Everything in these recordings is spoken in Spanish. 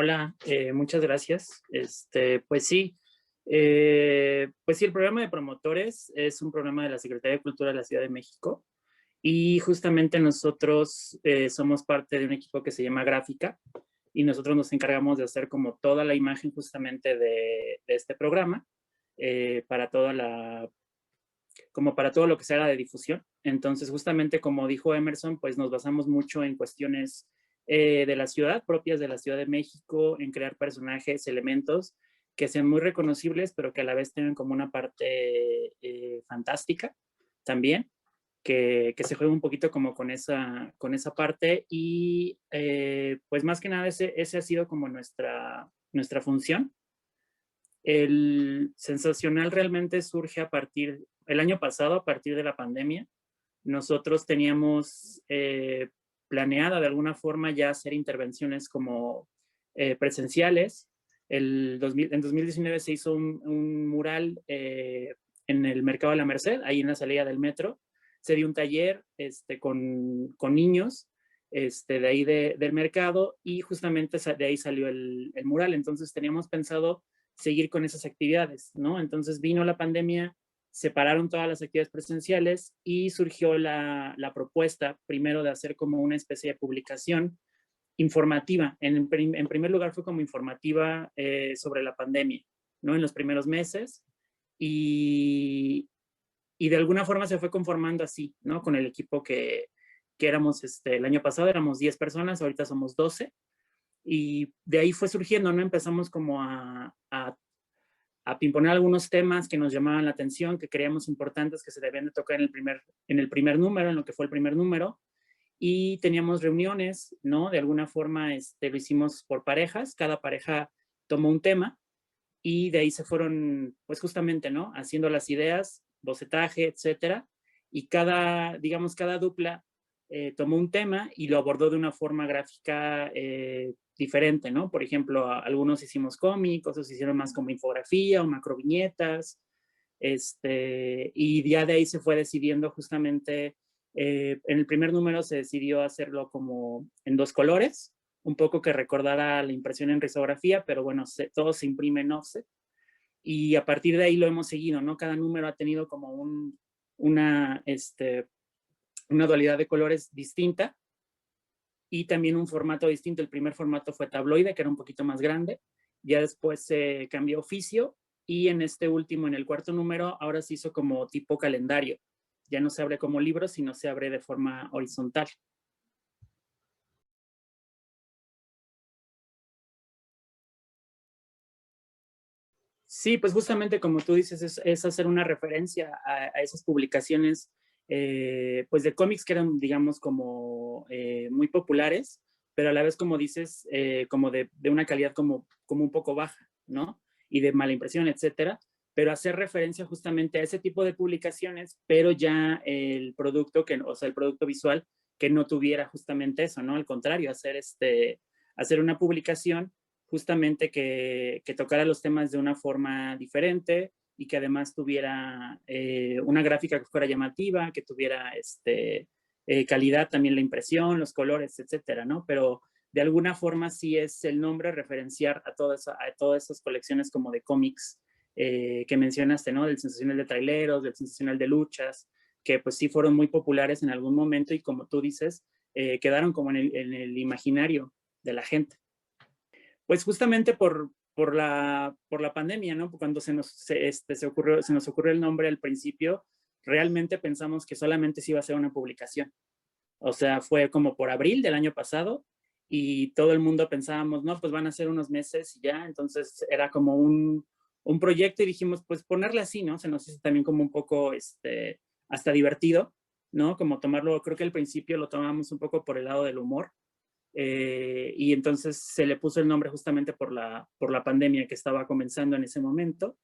Hola, muchas gracias. Pues sí, el programa de promotores es un programa de la Secretaría de Cultura de la Ciudad de México y justamente nosotros somos parte de un equipo que se llama Gráfica y nosotros nos encargamos de hacer como toda la imagen justamente de este programa para como para todo lo que se haga de difusión. Entonces, justamente como dijo Emerson, pues nos basamos mucho en cuestiones de la ciudad, propias de la Ciudad de México, en crear personajes, elementos que sean muy reconocibles, pero que a la vez tengan como una parte fantástica también, que se juegue un poquito como con esa parte y pues más que nada ese ha sido como nuestra función. El Sensacional realmente surge el año pasado, a partir de la pandemia. Nosotros teníamos planeada de alguna forma ya hacer intervenciones como presenciales. En 2019 se hizo un mural en el Mercado de la Merced, ahí en la salida del metro. Se dio un taller con niños de ahí del mercado y justamente de ahí salió el mural. Entonces teníamos pensado seguir con esas actividades, ¿no? Entonces vino la pandemia, separaron todas las actividades presenciales y surgió la propuesta primero de hacer como una especie de publicación informativa. En primer lugar fue como informativa sobre la pandemia, ¿no? En los primeros meses y de alguna forma se fue conformando así, ¿no? Con el equipo que éramos el año pasado, éramos 10 personas, ahorita somos 12 y de ahí fue surgiendo, ¿no? Empezamos como a pimponer algunos temas que nos llamaban la atención, que creíamos importantes, que se debían de tocar en el primer número, en lo que fue el primer número, y teníamos reuniones, ¿no? De alguna forma lo hicimos por parejas, cada pareja tomó un tema, y de ahí se fueron, pues justamente, ¿no? Haciendo las ideas, bocetaje, etcétera, y digamos, cada dupla tomó un tema y lo abordó de una forma gráfica diferente, ¿no? Por ejemplo, algunos hicimos cómics, otros hicieron más como infografía o macroviñetas, y ya de ahí se fue decidiendo justamente, en el primer número se decidió hacerlo como en 2 colores, un poco que recordara la impresión en risografía, pero bueno, todo se imprime en offset, y a partir de ahí lo hemos seguido, ¿no? Cada número ha tenido como una dualidad de colores distinta, y también un formato distinto. El primer formato fue tabloide, que era un poquito más grande, ya después se cambió a oficio, y en este último, en el cuarto número, ahora se hizo como tipo calendario. Ya no se abre como libro, sino se abre de forma horizontal. Sí, pues justamente como tú dices, es hacer una referencia a esas publicaciones pues de cómics que eran, digamos, como muy populares, pero a la vez, como dices, como de una calidad como un poco baja, ¿no? Y de mala impresión, etcétera. Pero hacer referencia justamente a ese tipo de publicaciones, pero ya el producto, o sea, el producto visual que no tuviera justamente eso, ¿no? Al contrario, hacer una publicación justamente que tocara los temas de una forma diferente y que además tuviera una gráfica que fuera llamativa, que tuviera calidad también la impresión, los colores, etcétera, ¿no? Pero de alguna forma sí es el nombre referenciar a todas esas colecciones como de cómics que mencionaste, ¿no? Del Sensacional de Traileros, del Sensacional de Luchas, que pues sí fueron muy populares en algún momento y como tú dices, quedaron como en el imaginario de la gente. Pues justamente por la pandemia, ¿no? Cuando se nos ocurrió el nombre al principio, realmente pensamos que solamente se iba a hacer una publicación. O sea, fue como por abril del año pasado y todo el mundo pensábamos, no, pues van a ser unos meses y ya. Entonces era como un proyecto y dijimos, pues ponerle así, ¿no? Se nos hizo también como un poco hasta divertido, ¿no? Como tomarlo, creo que al principio lo tomamos un poco por el lado del humor, y entonces se le puso el nombre justamente por la pandemia que estaba comenzando en ese momento,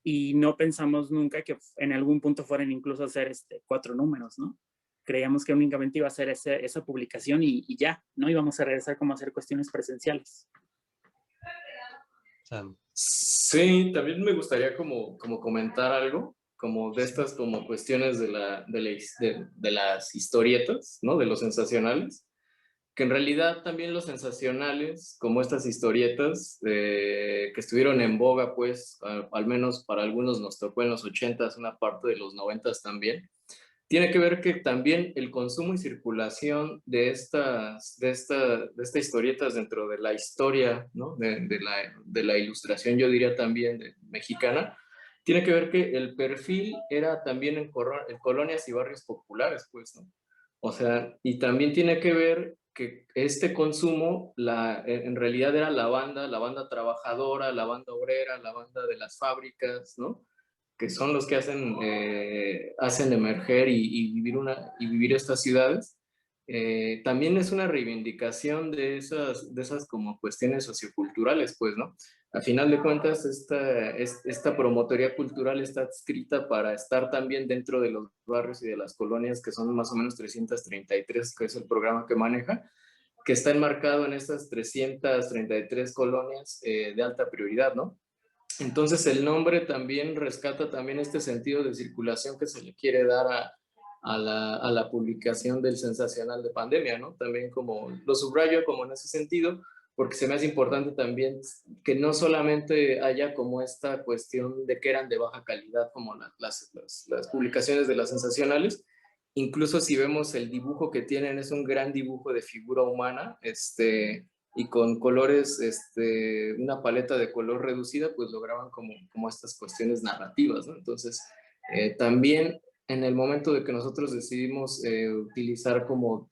y no pensamos nunca que en algún punto fueran incluso a hacer 4 números, ¿no? Creíamos que únicamente iba a ser esa publicación y ya, ¿no? Íbamos a regresar como a hacer cuestiones presenciales. Sí, también me gustaría como comentar algo, como de estas como cuestiones de las historietas, ¿no? De los sensacionales. que en realidad también los sensacionales, como estas historietas que estuvieron en boga, pues al menos para algunos nos tocó en los 80s, una parte de los 90s también, tiene que ver que también el consumo y circulación de estas historietas dentro de la historia, ¿no? de la ilustración, yo diría también mexicana, tiene que ver que el perfil era también en colonias y barrios populares, pues, ¿no? O sea, y también tiene que ver que este consumo en realidad era la banda trabajadora, la banda obrera, la banda de las fábricas, ¿no? Que son los que hacen emerger y vivir estas ciudades. También es una reivindicación de esas como cuestiones socioculturales, pues, ¿no? A final de cuentas, esta promotoría cultural está adscrita para estar también dentro de los barrios y de las colonias, que son más o menos 333, que es el programa que maneja, que está enmarcado en estas 333 colonias de alta prioridad, ¿no? Entonces el nombre también rescata también este sentido de circulación que se le quiere dar a la publicación del sensacional de pandemia, ¿no? También como lo subrayo como en ese sentido, porque se me hace importante también que no solamente haya como esta cuestión de que eran de baja calidad como las publicaciones de las sensacionales, incluso si vemos el dibujo que tienen, es un gran dibujo de figura humana, y con colores, una paleta de color reducida, pues lograban como estas cuestiones narrativas, ¿no? Entonces, también en el momento de que nosotros decidimos utilizar como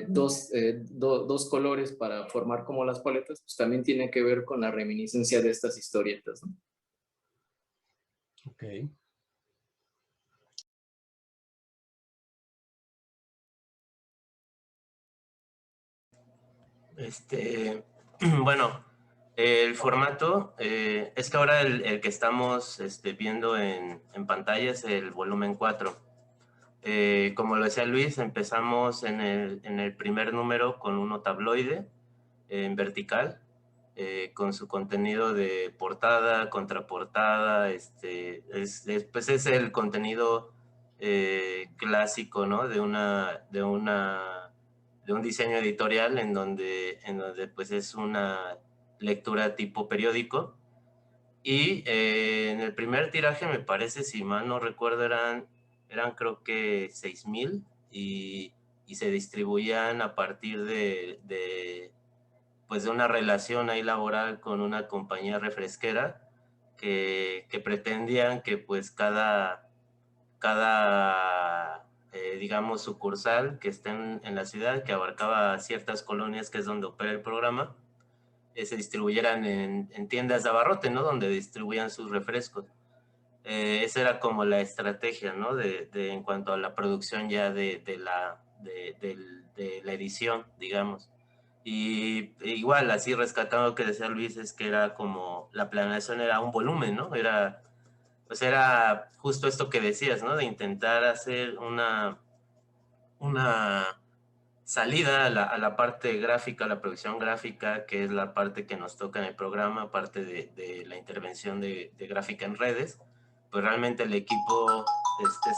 dos colores para formar como las paletas, pues también tiene que ver con la reminiscencia de estas historietas, ¿no? Ok. Bueno, el formato es que ahora el que estamos viendo en pantalla es el volumen 4. Como lo decía Luis, empezamos en el primer número con un tabloide en vertical, con su contenido de portada, contraportada, pues es el contenido clásico, ¿no? De un diseño editorial en donde pues es una lectura tipo periódico. Y en el primer tiraje, me parece, si mal no recuerdo, eran creo que 6,000 y se distribuían a partir pues de una relación ahí laboral con una compañía refresquera que pretendían que pues cada digamos, sucursal que estén en la ciudad, que abarcaba ciertas colonias, que es donde opera el programa, se distribuyeran en tiendas de abarrote, ¿no? Donde distribuían sus refrescos. Esa era como la estrategia, ¿no? En cuanto a la producción ya de la edición, digamos. Y igual, así rescatando lo que decía Luis, es que era como, la planeación era un volumen, ¿no? Pues era justo esto que decías, ¿no? De intentar hacer una salida a la parte gráfica, a la producción gráfica, que es la parte que nos toca en el programa, aparte de la intervención de gráfica en redes. Pues realmente el equipo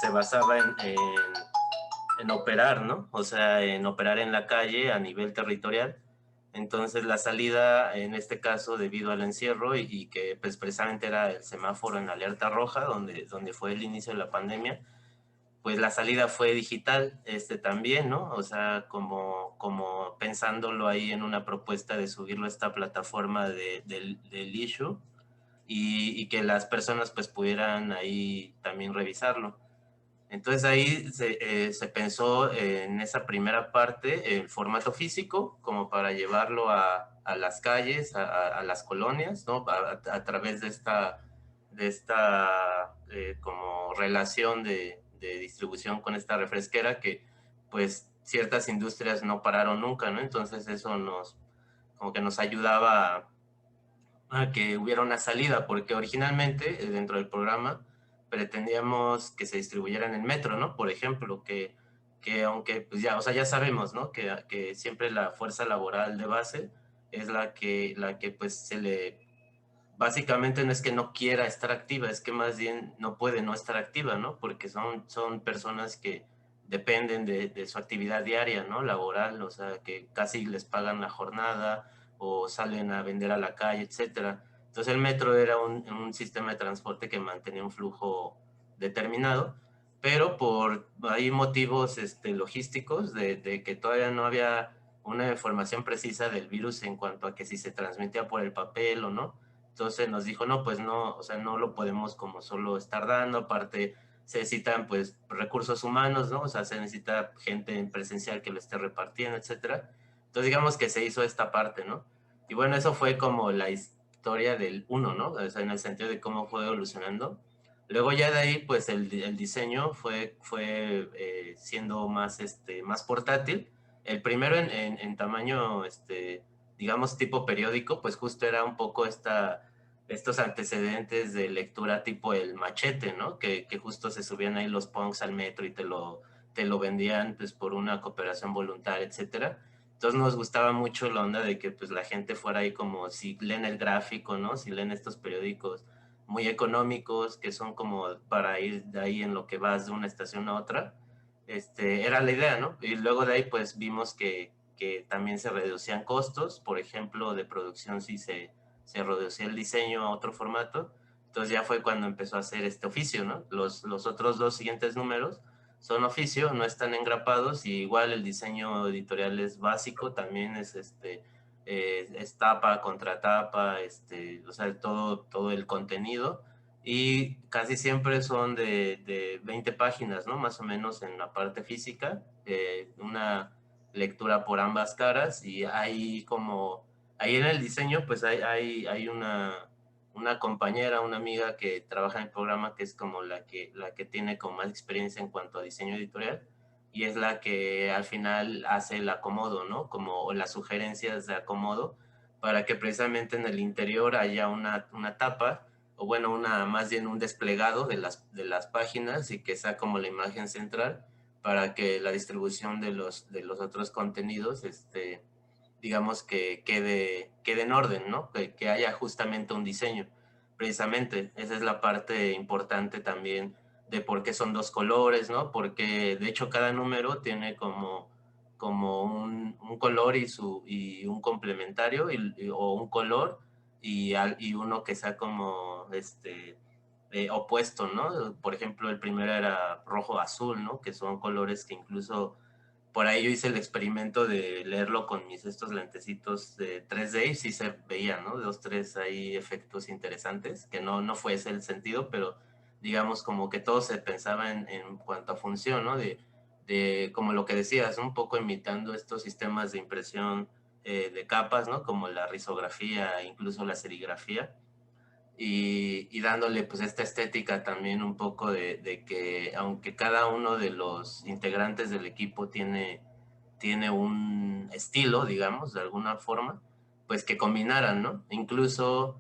se basaba en operar, ¿no? O sea, en operar en la calle a nivel territorial. Entonces la salida, en este caso, debido al encierro y que pues, precisamente era el semáforo en alerta roja, donde fue el inicio de la pandemia, pues la salida fue digital también, ¿no? O sea, como pensándolo ahí en una propuesta de subirlo a esta plataforma del issue y que las personas pues pudieran ahí también revisarlo. Entonces ahí se pensó en esa primera parte el formato físico como para llevarlo a las calles, a las colonias, ¿no? A través de esta como relación de distribución con esta refresquera que pues ciertas industrias no pararon nunca, ¿no? Entonces eso como que nos ayudaba a que hubiera una salida, porque originalmente dentro del programa pretendíamos que se distribuyera en el metro, ¿no? Por ejemplo, que aunque pues ya, o sea, ya sabemos, ¿no? Que siempre la fuerza laboral de base es la que pues se le, básicamente no es que no quiera estar activa, es que más bien no puede no estar activa, ¿no? Porque son personas que dependen de su actividad diaria, ¿no? Laboral, o sea, que casi les pagan la jornada o salen a vender a la calle, etcétera. Entonces el metro era un sistema de transporte que mantenía un flujo determinado, pero por ahí motivos logísticos de que todavía no había una información precisa del virus en cuanto a que si se transmitía por el papel o no. Entonces nos dijo, no, pues no, o sea, no lo podemos como solo estar dando, aparte se necesitan pues recursos humanos, ¿no? O sea, se necesita gente en presencial que lo esté repartiendo, etcétera. Entonces digamos que se hizo esta parte, ¿no? Y bueno, eso fue como la historia del uno, ¿no? O sea, en el sentido de cómo fue evolucionando. Luego ya de ahí, pues el diseño fue siendo más, más portátil. El primero en tamaño, digamos, tipo periódico, pues justo era un poco estos antecedentes de lectura tipo el Machete, ¿no? Que justo se subían ahí los punks al metro y te lo vendían pues por una cooperación voluntaria, etcétera. Entonces nos gustaba mucho la onda de que pues la gente fuera ahí como si leen el gráfico, ¿no? Si leen estos periódicos muy económicos que son como para ir de ahí en lo que vas de una estación a otra. Era la idea, ¿no? Y luego de ahí pues vimos que también se reducían costos, por ejemplo, de producción si se reducía el diseño a otro formato. Entonces ya fue cuando empezó a hacer este oficio, ¿no? Los otros dos siguientes números son oficio, no están engrapados y igual el diseño editorial es básico, también es tapa, contratapa, o sea, todo el contenido y casi siempre son de 20 páginas, ¿no? Más o menos en la parte física, una lectura por ambas caras y hay como, ahí en el diseño pues hay una compañera, una amiga que trabaja en el programa que es como la que tiene como más experiencia en cuanto a diseño editorial y es la que al final hace el acomodo, ¿no? Como las sugerencias de acomodo para que precisamente en el interior haya una tapa o bueno, más bien un desplegado de las páginas y que sea como la imagen central para que la distribución de los otros contenidos, digamos que quede en orden, ¿no? Que haya justamente un diseño. Precisamente, esa es la parte importante también de por qué son dos colores, ¿no? Porque de hecho cada número tiene como un color y un complementario o un color y uno que sea como opuesto, ¿no? Por ejemplo, el primero era rojo-azul, ¿no? Que son colores que incluso por ahí yo hice el experimento de leerlo con estos lentecitos de 3D y sí se veía, ¿no? Dos, tres hay efectos interesantes, que no fue ese el sentido, pero digamos como que todo se pensaba en cuanto a función, ¿no? De como lo que decías, ¿no? Un poco imitando estos sistemas de impresión de capas, ¿no? Como la risografía, incluso la serigrafía y dándole pues esta estética también un poco de que aunque cada uno de los integrantes del equipo tiene un estilo, digamos, de alguna forma, pues que combinaran, ¿no? Incluso,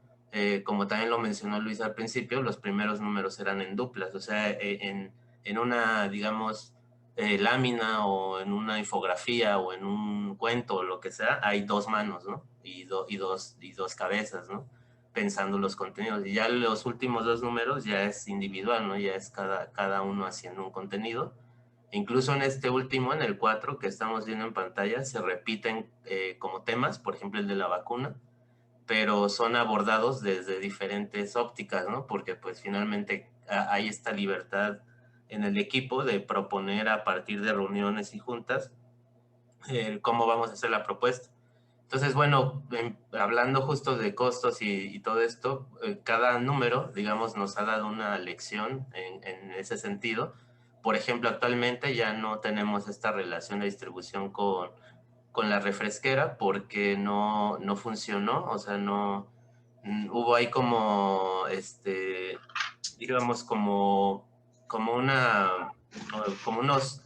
como también lo mencionó Luis al principio, los primeros números eran en duplas, o sea, en una, digamos, lámina o en una infografía o en un cuento o lo que sea, hay dos manos, ¿no? Y dos cabezas, ¿no? Pensando los contenidos. Y ya los últimos dos números ya es individual, ¿no? Ya es cada uno haciendo un contenido. Incluso en este último, en el 4 que estamos viendo en pantalla, se repiten como temas, por ejemplo el de la vacuna, pero son abordados desde diferentes ópticas, ¿no? Porque pues finalmente hay esta libertad en el equipo de proponer a partir de reuniones y juntas cómo vamos a hacer la propuesta. Entonces, bueno, hablando justo de costos y todo esto, cada número, digamos, nos ha dado una lección en ese sentido. Por ejemplo, actualmente ya no tenemos esta relación de distribución con la refresquera porque no funcionó, o sea, no hubo ahí como, digamos, como unos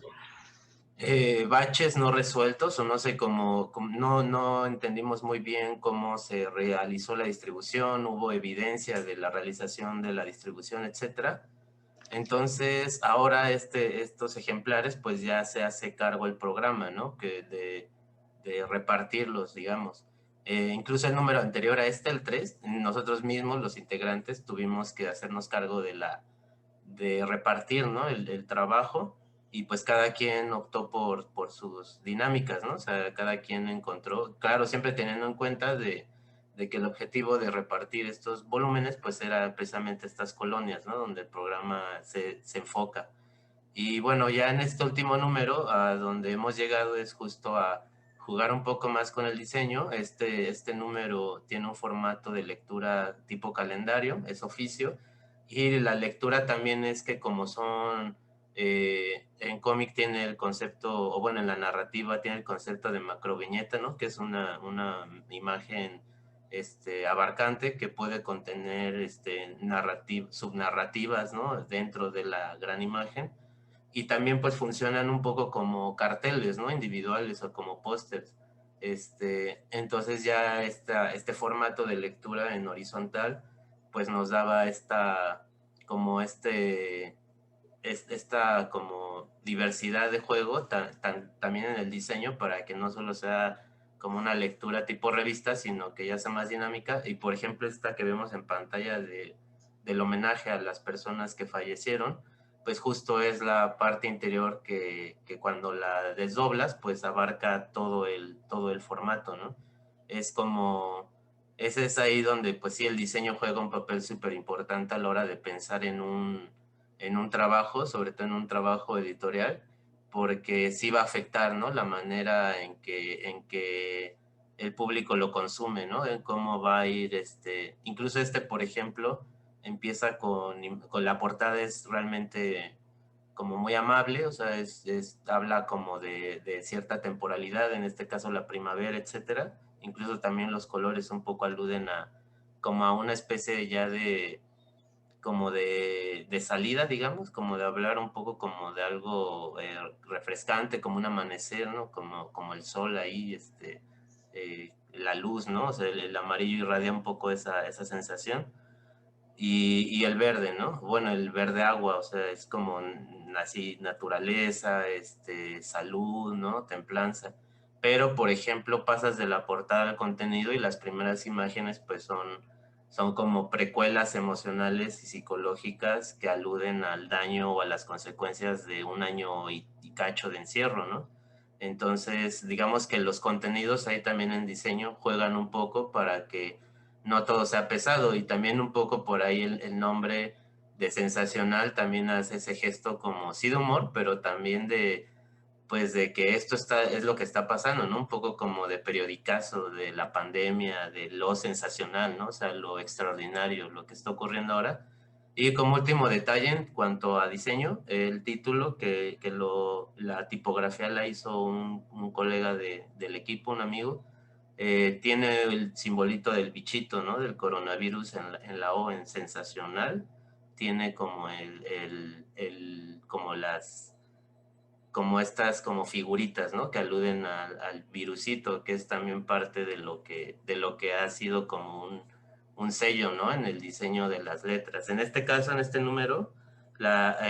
baches no resueltos o no sé no entendimos muy bien cómo se realizó la distribución, hubo evidencia de la realización de la distribución, etcétera. Entonces, ahora estos ejemplares, pues ya se hace cargo el programa, ¿no? De repartirlos, digamos. Incluso el número anterior a el 3, nosotros mismos, los integrantes, tuvimos que hacernos cargo de repartir, ¿no? El trabajo y pues cada quien optó por sus dinámicas, ¿no? O sea, cada quien encontró, claro, siempre teniendo en cuenta de que el objetivo de repartir estos volúmenes pues era precisamente estas colonias, ¿no? Donde el programa se enfoca. Y bueno, ya en este último número, a donde hemos llegado es justo a jugar un poco más con el diseño. Este número tiene un formato de lectura tipo calendario, es oficio, y la lectura también es que como son, en cómic tiene el concepto, o bueno, en la narrativa tiene el concepto de macroviñeta, ¿no? Que es una imagen abarcante que puede contener subnarrativas, ¿no? Dentro de la gran imagen, y también pues funcionan un poco como carteles, ¿no? Individuales o como pósters. Entonces ya este formato de lectura en horizontal pues nos daba esta como diversidad de juego también en el diseño, para que no solo sea como una lectura tipo revista, sino que ya sea más dinámica. Y por ejemplo esta que vemos en pantalla del homenaje a las personas que fallecieron, pues justo es la parte interior que cuando la desdoblas pues abarca todo el formato, ¿no? Es como, ese es ahí donde pues sí el diseño juega un papel súper importante a la hora de pensar en un trabajo, sobre todo en un trabajo editorial, porque sí va a afectar, ¿no? La manera en que el público lo consume, ¿no? En cómo va a ir, incluso por ejemplo, empieza con la portada, es realmente como muy amable, o sea, habla como de cierta temporalidad, en este caso la primavera, etcétera. Incluso también los colores un poco aluden como a una especie ya como de salida, digamos, como de hablar un poco como de algo refrescante, como un amanecer, ¿no? Como el sol ahí, la luz, ¿no? O sea, el amarillo irradia un poco esa sensación. Y el verde, ¿no? Bueno, el verde agua, o sea, es como así naturaleza, salud, ¿no? Templanza. Pero, por ejemplo, pasas de la portada al contenido y las primeras imágenes pues son como precuelas emocionales y psicológicas que aluden al daño o a las consecuencias de un año y cacho de encierro, ¿no? Entonces, digamos que los contenidos ahí también en diseño juegan un poco para que no todo sea pesado, y también un poco por ahí el nombre de sensacional también hace ese gesto como sí de humor, pero también pues de que es lo que está pasando, ¿no? Un poco como de periodicazo de la pandemia, de lo sensacional, ¿no? O sea, lo extraordinario, lo que está ocurriendo ahora. Y como último detalle en cuanto a diseño, el título la tipografía la hizo un colega del equipo, un amigo, tiene el simbolito del bichito, ¿no? Del coronavirus en la O, en sensacional. Tiene como como estas como figuritas, ¿no? Que aluden al virusito, que es también parte de lo que ha sido como un sello, ¿no? En el diseño de las letras. En este caso, en este número,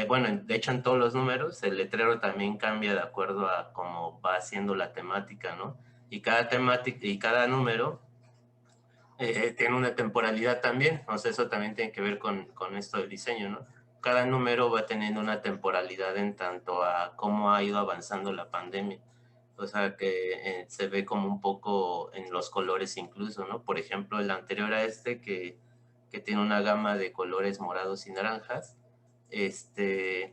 bueno, de hecho en todos los números, el letrero también cambia de acuerdo a cómo va haciendo la temática, ¿no? Y cada temática y cada número tiene una temporalidad también, o sea, eso también tiene que ver con esto del diseño, ¿no? Cada número va teniendo una temporalidad en tanto a cómo ha ido avanzando la pandemia. O sea, que se ve como un poco en los colores incluso, ¿no? Por ejemplo, el anterior a que tiene una gama de colores morados y naranjas,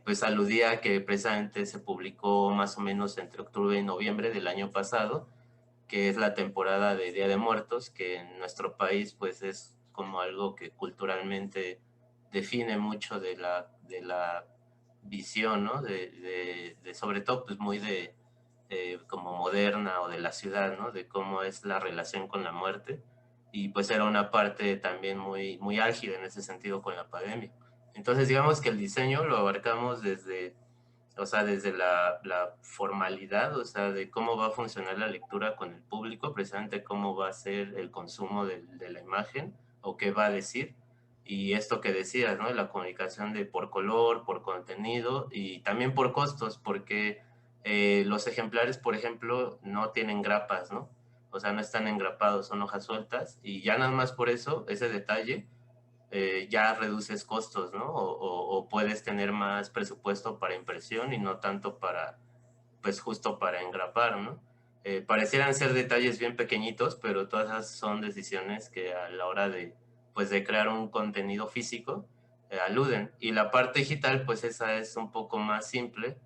pues aludía a que precisamente se publicó más o menos entre octubre y noviembre del año pasado, que es la temporada de Día de Muertos, que en nuestro país pues es como algo que culturalmente define mucho de la visión, ¿no? Sobre todo pues muy como moderna o de la ciudad, ¿no? De cómo es la relación con la muerte, y pues era una parte también muy, muy álgida en ese sentido con la pandemia. Entonces digamos que el diseño lo abarcamos desde la formalidad, o sea, de cómo va a funcionar la lectura con el público, precisamente cómo va a ser el consumo de la imagen o qué va a decir. Y esto que decías, ¿no? La comunicación por color, por contenido y también por costos, porque los ejemplares, por ejemplo, no tienen grapas, ¿no? O sea, no están engrapados, son hojas sueltas, y ya nada más por eso, ese detalle, ya reduces costos, ¿no? O puedes tener más presupuesto para impresión y no tanto para, pues justo para engrapar, ¿no? Parecieran ser detalles bien pequeñitos, pero todas esas son decisiones que a la hora de, pues de crear un contenido físico aluden. Y la parte digital, pues esa es un poco más simple,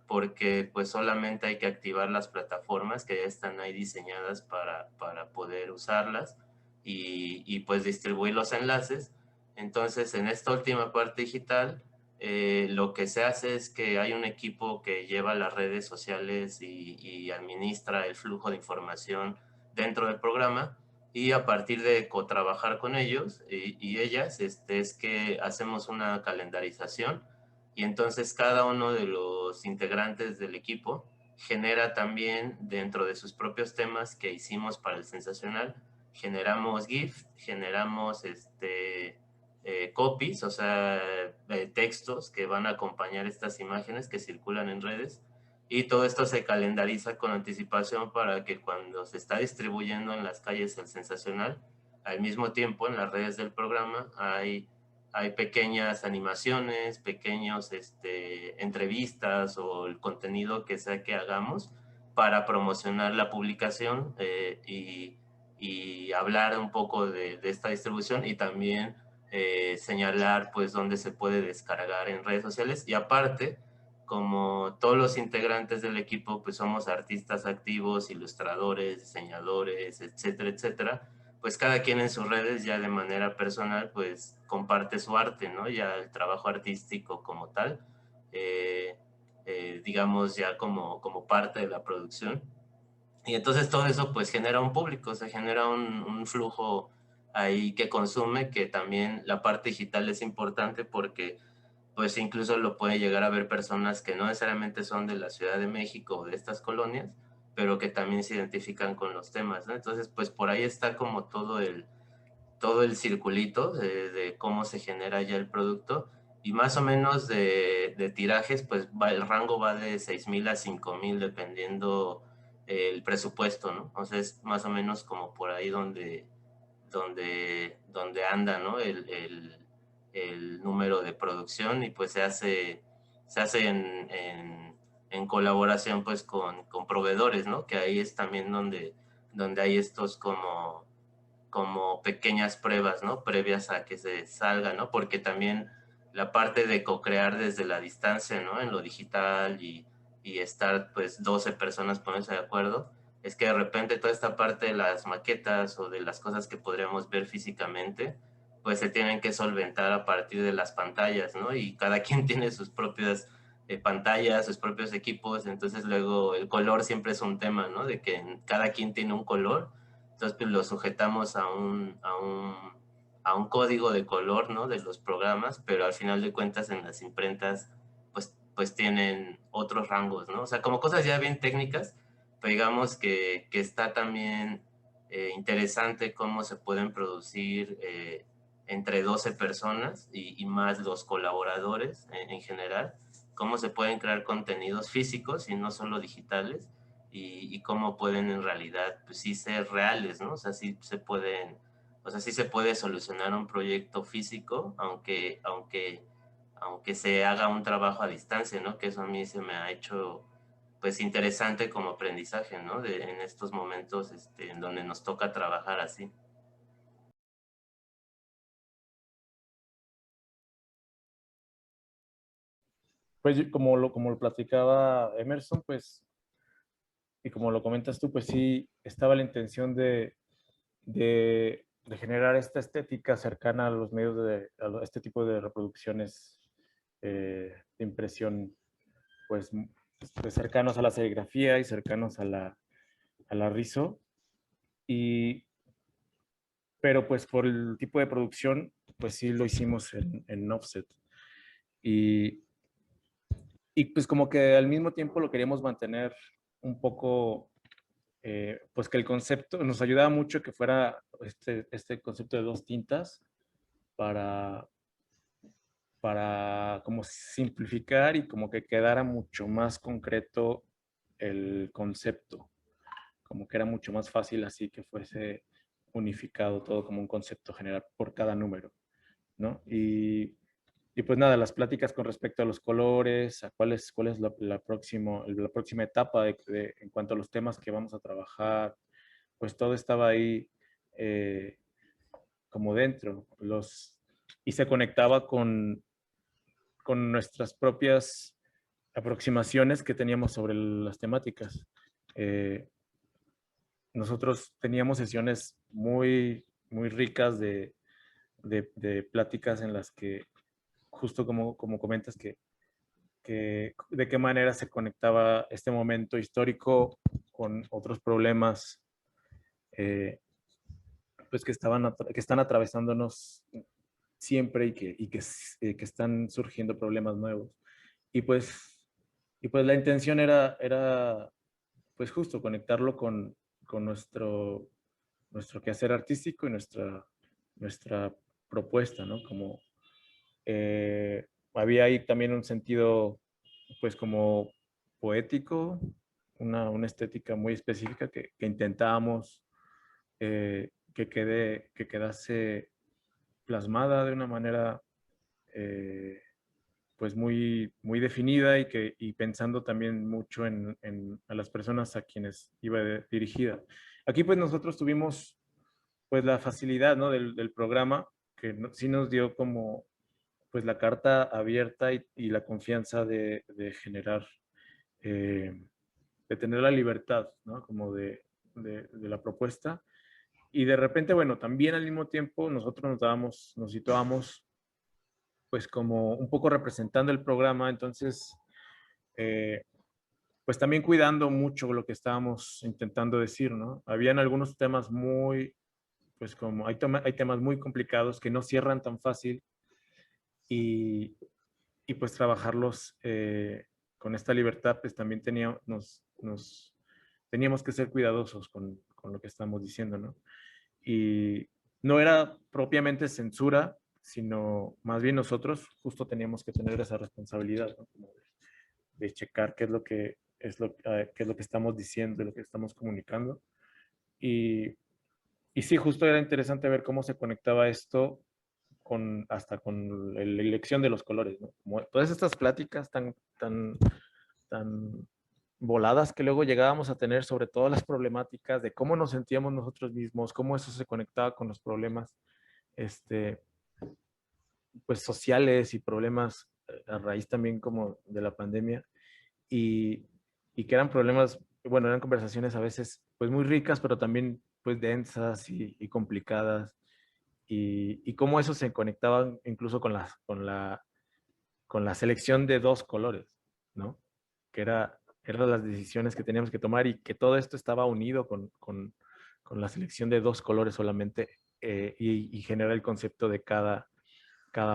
porque pues solamente hay que activar las plataformas que ya están ahí diseñadas para poder usarlas y pues distribuir los enlaces. Entonces, en esta última parte digital, lo que se hace es que hay un equipo que lleva las redes sociales y administra el flujo de información dentro del programa, y a partir de trabajar con ellos y ellas, es que hacemos una calendarización, y entonces cada uno de los integrantes del equipo genera también dentro de sus propios temas que hicimos para el sensacional, generamos GIF, generamos copies, o sea, textos que van a acompañar estas imágenes que circulan en redes, y todo esto se calendariza con anticipación para que cuando se está distribuyendo en las calles el sensacional, al mismo tiempo en las redes del programa hay pequeñas animaciones, pequeños entrevistas o el contenido que sea que hagamos para promocionar la publicación y hablar un poco de esta distribución, y también señalar pues dónde se puede descargar en redes sociales. Y aparte, como todos los integrantes del equipo pues somos artistas activos, ilustradores, diseñadores, etcétera, etcétera, pues cada quien en sus redes ya de manera personal pues comparte su arte, ¿no? Ya el trabajo artístico como tal, digamos ya como parte de la producción. Y entonces todo eso pues genera un público, se genera un flujo ahí que consume, que también la parte digital es importante porque pues incluso lo puede llegar a ver personas que no necesariamente son de la Ciudad de México o de estas colonias, pero que también se identifican con los temas, ¿no? Entonces pues por ahí está como todo el circulito de cómo se genera ya el producto, y más o menos de tirajes, pues el rango va de 6,000 a 5,000 dependiendo el presupuesto, ¿no? Entonces más o menos como por ahí donde anda, ¿no? El número de producción, y pues se hace en colaboración pues con proveedores, ¿no? Que ahí es también donde hay estos como pequeñas pruebas, ¿no? Previas a que se salga, ¿no? Porque también la parte de co-crear desde la distancia, ¿no? En lo digital y estar, pues, 12 personas ponerse de acuerdo, es que de repente toda esta parte de las maquetas o de las cosas que podríamos ver físicamente, pues se tienen que solventar a partir de las pantallas, ¿no? Y cada quien tiene sus propias pantallas, sus propios equipos, entonces luego el color siempre es un tema, ¿no? De que cada quien tiene un color, entonces pues lo sujetamos a un código de color, ¿no? De los programas, pero al final de cuentas en las imprentas pues tienen otros rangos, ¿no? O sea, como cosas ya bien técnicas, pero digamos que está también interesante cómo se pueden producir entre 12 personas y más los colaboradores en general, cómo se pueden crear contenidos físicos y no solo digitales, y cómo pueden en realidad, pues sí ser reales, ¿no? O sea, sí se puede solucionar un proyecto físico, aunque se haga un trabajo a distancia, ¿no? Que eso a mí se me ha hecho, pues, interesante como aprendizaje, ¿no? En estos momentos, en donde nos toca trabajar así. Pues como lo platicaba Emerson, pues, y como lo comentas tú, pues sí, estaba la intención de generar esta estética cercana a los medios este tipo de reproducciones de impresión, pues cercanos a la serigrafía y cercanos a la rizo. Pero pues por el tipo de producción, pues sí lo hicimos en offset. Y, y pues como que al mismo tiempo lo queríamos mantener un poco, pues que el concepto nos ayudaba mucho que fuera este concepto de dos tintas para, para como simplificar y como que quedara mucho más concreto el concepto, como que era mucho más fácil así que fuese unificado todo como un concepto general por cada número. ¿no? Y pues nada, las pláticas con respecto a los colores, a cuál es la próxima etapa en cuanto a los temas que vamos a trabajar, pues todo estaba ahí como dentro. Y se conectaba con nuestras propias aproximaciones que teníamos sobre las temáticas. Nosotros teníamos sesiones muy, muy ricas de pláticas en las que, justo como comentas, de qué manera se conectaba este momento histórico con otros problemas pues que están atravesándonos siempre y que están surgiendo problemas nuevos. Y pues, la intención era pues justo conectarlo con nuestro quehacer artístico y nuestra propuesta, ¿no? Como había ahí también un sentido, pues como poético, una estética muy específica que intentábamos que quedase plasmada de una manera pues muy, muy definida y pensando también mucho a las personas a quienes iba dirigida. Aquí pues nosotros tuvimos pues la facilidad, ¿no? del programa que sí nos dio como pues la carta abierta y la confianza de generar, de tener la libertad, ¿no? Como de la propuesta. Y de repente, bueno, también al mismo tiempo nosotros nos situábamos pues como un poco representando el programa, entonces pues también cuidando mucho lo que estábamos intentando decir, ¿no? Habían algunos temas pues como hay temas muy complicados que no cierran tan fácil y pues trabajarlos con esta libertad, pues también teníamos que ser cuidadosos con lo que estamos diciendo, ¿no? Y no era propiamente censura, sino más bien nosotros justo teníamos que tener esa responsabilidad, ¿no? Como de checar qué es lo que qué es lo que estamos diciendo, lo que estamos comunicando. Y sí, justo era interesante ver cómo se conectaba esto hasta con la elección de los colores, ¿no? Como todas estas pláticas tan voladas que luego llegábamos a tener sobre todas las problemáticas de cómo nos sentíamos nosotros mismos, cómo eso se conectaba con los problemas pues sociales y problemas a raíz también como de la pandemia y que eran problemas, bueno, eran conversaciones a veces pues muy ricas, pero también pues densas y complicadas y cómo eso se conectaba incluso con la selección de dos colores, ¿no? Que eran las decisiones que teníamos que tomar y que todo esto estaba unido con la selección de dos colores solamente y genera el concepto de cada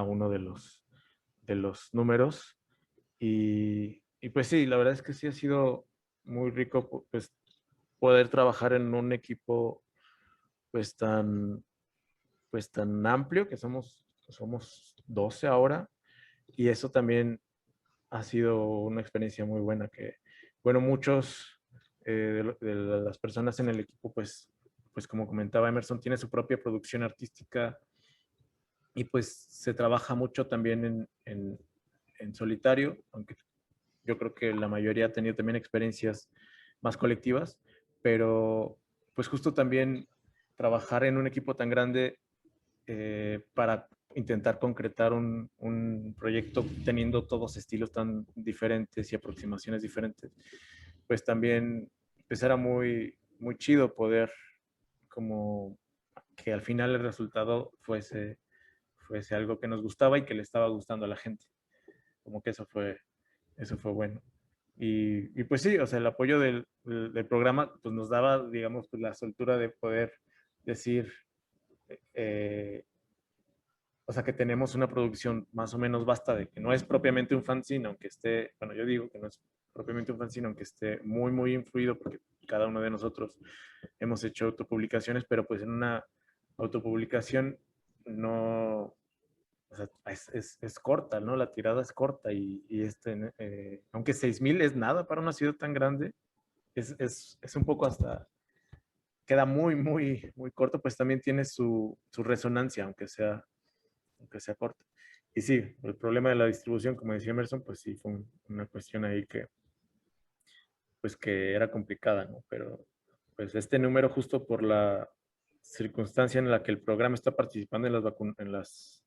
uno de los números. Y pues sí, la verdad es que sí ha sido muy rico pues, poder trabajar en un equipo pues tan amplio, que somos 12 ahora, y eso también ha sido una experiencia muy buena, que bueno, muchos de las personas en el equipo pues como comentaba Emerson, tiene su propia producción artística y pues se trabaja mucho también en solitario, aunque yo creo que la mayoría ha tenido también experiencias más colectivas, pero pues justo también trabajar en un equipo tan grande para intentar concretar un proyecto teniendo todos estilos tan diferentes y aproximaciones diferentes, pues también pues era muy, muy chido poder como que al final el resultado fuese algo que nos gustaba y que le estaba gustando a la gente. Como que eso fue bueno. Y pues sí, o sea, el apoyo del programa pues nos daba, digamos, pues la soltura de poder decir, o sea, que tenemos una producción más o menos vasta de que no es propiamente un fanzine, aunque esté, bueno, yo digo que no es propiamente un fanzine, aunque esté muy, muy influido, porque cada uno de nosotros hemos hecho autopublicaciones, pero pues en una autopublicación no, o sea, es corta, ¿no? La tirada es corta aunque 6,000 es nada para una ciudad tan grande, es un poco hasta, queda muy, muy, muy corto, pues también tiene su resonancia, aunque sea aunque sea corta. Y sí, el problema de la distribución, como decía Emerson, pues sí fue una cuestión ahí pues que era complicada, ¿no? Pero pues este número, justo por la circunstancia en la que el programa está participando en las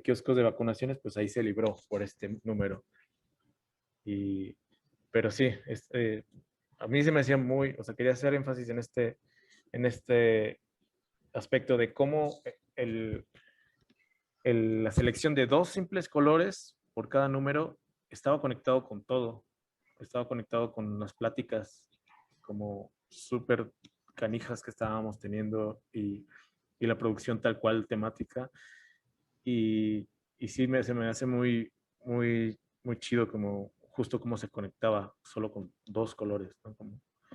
kioscos de vacunaciones, pues ahí se libró por este número. Pero sí, a mí se me hacía o sea, quería hacer énfasis en este aspecto de cómo la selección de 2 simples colores por cada número estaba conectado con todo. Estaba conectado con las pláticas como súper canijas que estábamos teniendo y la producción tal cual temática. Y sí se me hace muy chido como justo cómo se conectaba solo con 2 colores, ¿no?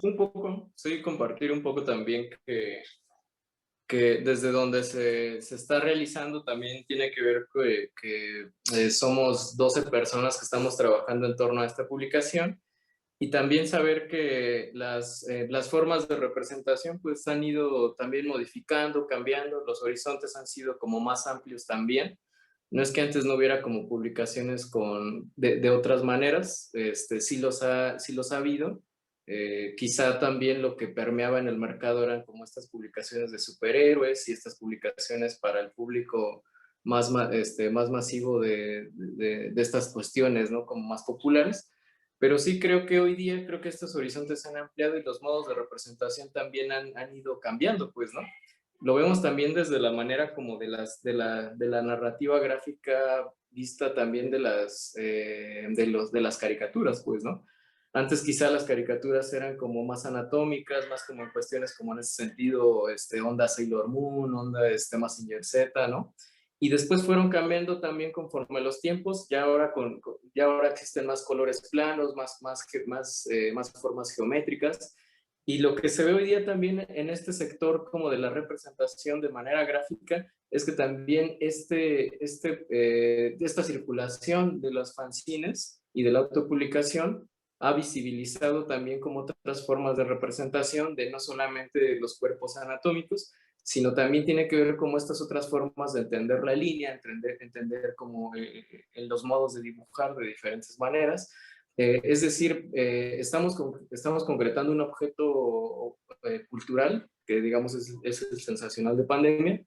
Un poco, sí, compartir un poco también que desde donde se está realizando también tiene que ver que somos 12 personas que estamos trabajando en torno a esta publicación, y también saber que las formas de representación pues han ido también modificando, cambiando, los horizontes han sido como más amplios también. No es que antes no hubiera como publicaciones de otras maneras, sí los ha habido. Quizá también lo que permeaba en el mercado eran como estas publicaciones de superhéroes y estas publicaciones para el público más masivo de estas cuestiones, ¿no? Como más populares. Pero sí creo que hoy día, creo que estos horizontes se han ampliado y los modos de representación también han ido cambiando, pues, ¿no? Lo vemos también desde la manera como de la narrativa gráfica vista también de las caricaturas, pues, ¿no? Antes quizá las caricaturas eran como más anatómicas, más como en cuestiones como en ese sentido, onda Sailor Moon, onda Mazinger Z, ¿no? Y después fueron cambiando también conforme los tiempos, ya ahora existen más colores planos, más formas geométricas, y lo que se ve hoy día también en este sector como de la representación de manera gráfica es que también esta circulación de los fanzines y de la autopublicación ha visibilizado también como otras formas de representación de no solamente los cuerpos anatómicos, sino también tiene que ver como estas otras formas de entender la línea, entender como en los modos de dibujar de diferentes maneras. Es decir, estamos concretando un objeto cultural, que digamos es el sensacional de pandemia,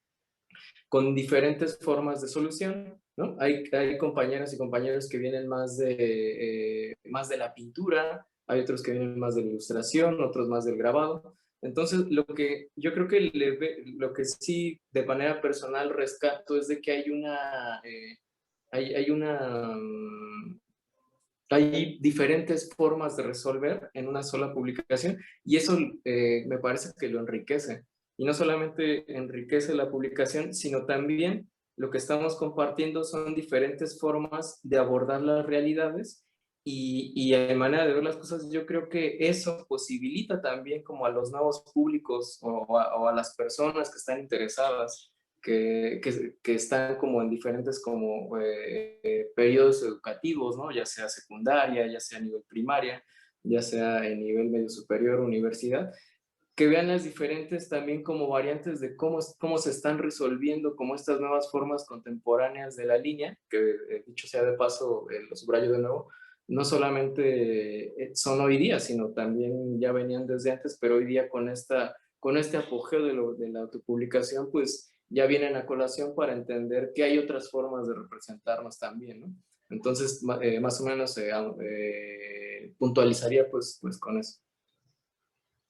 con diferentes formas de solución, ¿no? Hay compañeras y compañeros que vienen más de la pintura, hay otros que vienen más de la ilustración, otros más del grabado. Entonces, lo que yo creo que lo que sí de manera personal rescato es de que hay diferentes formas de resolver en una sola publicación, y eso me parece que lo enriquece. Y no solamente enriquece la publicación, sino también lo que estamos compartiendo son diferentes formas de abordar las realidades, y a manera de ver las cosas, yo creo que eso posibilita también como a los nuevos públicos o a las personas que están interesadas, que están como en diferentes como periodos educativos, ¿no? Ya sea secundaria, ya sea a nivel primaria, ya sea en nivel medio superior, universidad, que vean las diferentes también como variantes de cómo se están resolviendo como estas nuevas formas contemporáneas de la línea, que dicho sea de paso, lo subrayo de nuevo, no solamente son hoy día, sino también ya venían desde antes, pero hoy día con este apogeo de la autopublicación, pues ya vienen a colación para entender que hay otras formas de representarnos también, ¿no? Entonces, más o menos puntualizaría pues con eso.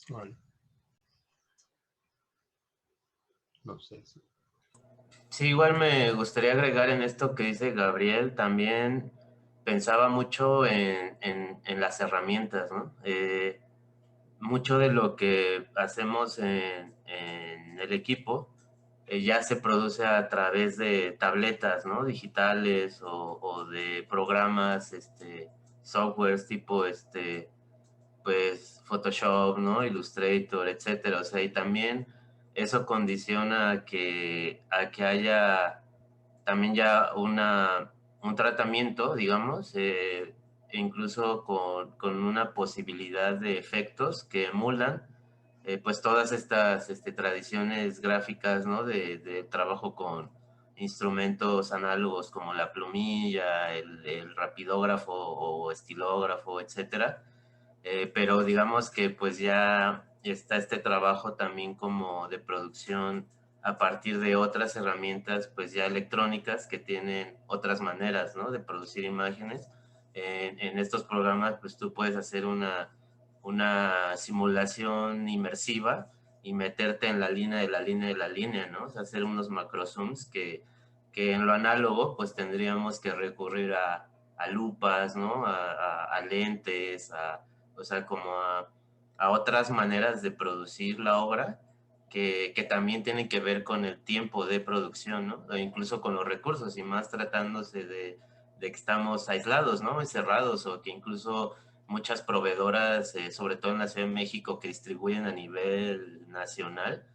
Vale. No sé. Sí, igual me gustaría agregar en esto que dice Gabriel, también pensaba mucho en las herramientas, ¿no? Mucho de lo que hacemos en el equipo ya se produce a través de tabletas, ¿no? Digitales o de programas, softwares tipo, pues, Photoshop, ¿no? Illustrator, etcétera. O sea, y también eso condiciona a que haya también ya un tratamiento, digamos, incluso con una posibilidad de efectos que emulan pues todas estas tradiciones gráficas, ¿no? De trabajo con instrumentos análogos como la plumilla, el rapidógrafo o estilógrafo, etcétera. Pero digamos que pues ya está este trabajo también como de producción a partir de otras herramientas pues ya electrónicas que tienen otras maneras, ¿no?, de producir imágenes. En estos programas pues tú puedes hacer una simulación inmersiva y meterte en la línea de la línea de la línea, ¿no? O sea, hacer unos macrozooms que en lo análogo pues tendríamos que recurrir a lupas, ¿no? A lentes, o sea, como a otras maneras de producir la obra que también tienen que ver con el tiempo de producción, ¿no? O incluso con los recursos, y más tratándose de que estamos aislados, ¿no? Encerrados, o que incluso muchas proveedoras, sobre todo en la Ciudad de México, que distribuyen a nivel nacional,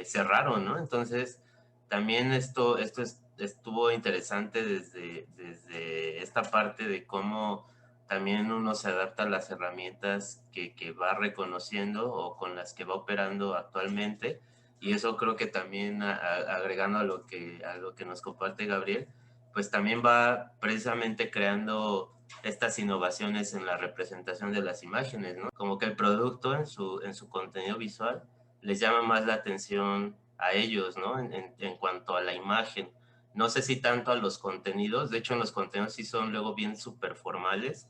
cerraron, ¿no? Entonces, también esto estuvo interesante desde esta parte de cómo también uno se adapta a las herramientas que va reconociendo o con las que va operando actualmente, y eso creo que también agregando a lo que nos comparte Gabriel, pues también va precisamente creando estas innovaciones en la representación de las imágenes, ¿no? Como que el producto en su contenido visual les llama más la atención a ellos, ¿no? En cuanto a la imagen. No sé si tanto a los contenidos, de hecho en los contenidos sí son luego bien súper formales,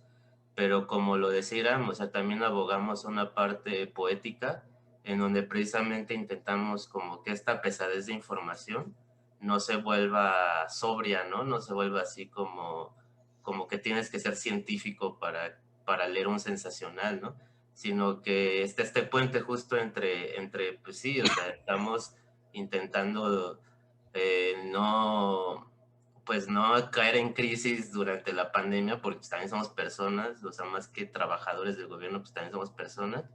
pero como lo decía Iram, o sea, también abogamos a una parte poética en donde precisamente intentamos como que esta pesadez de información no se vuelva sobria, ¿no? No se vuelva así como que tienes que ser científico para leer un sensacional, ¿no? Sino que este puente justo entre, pues sí, o sea, estamos intentando no caer en crisis durante la pandemia, porque pues, también somos personas, o sea, más que trabajadores del gobierno, pues también somos personas,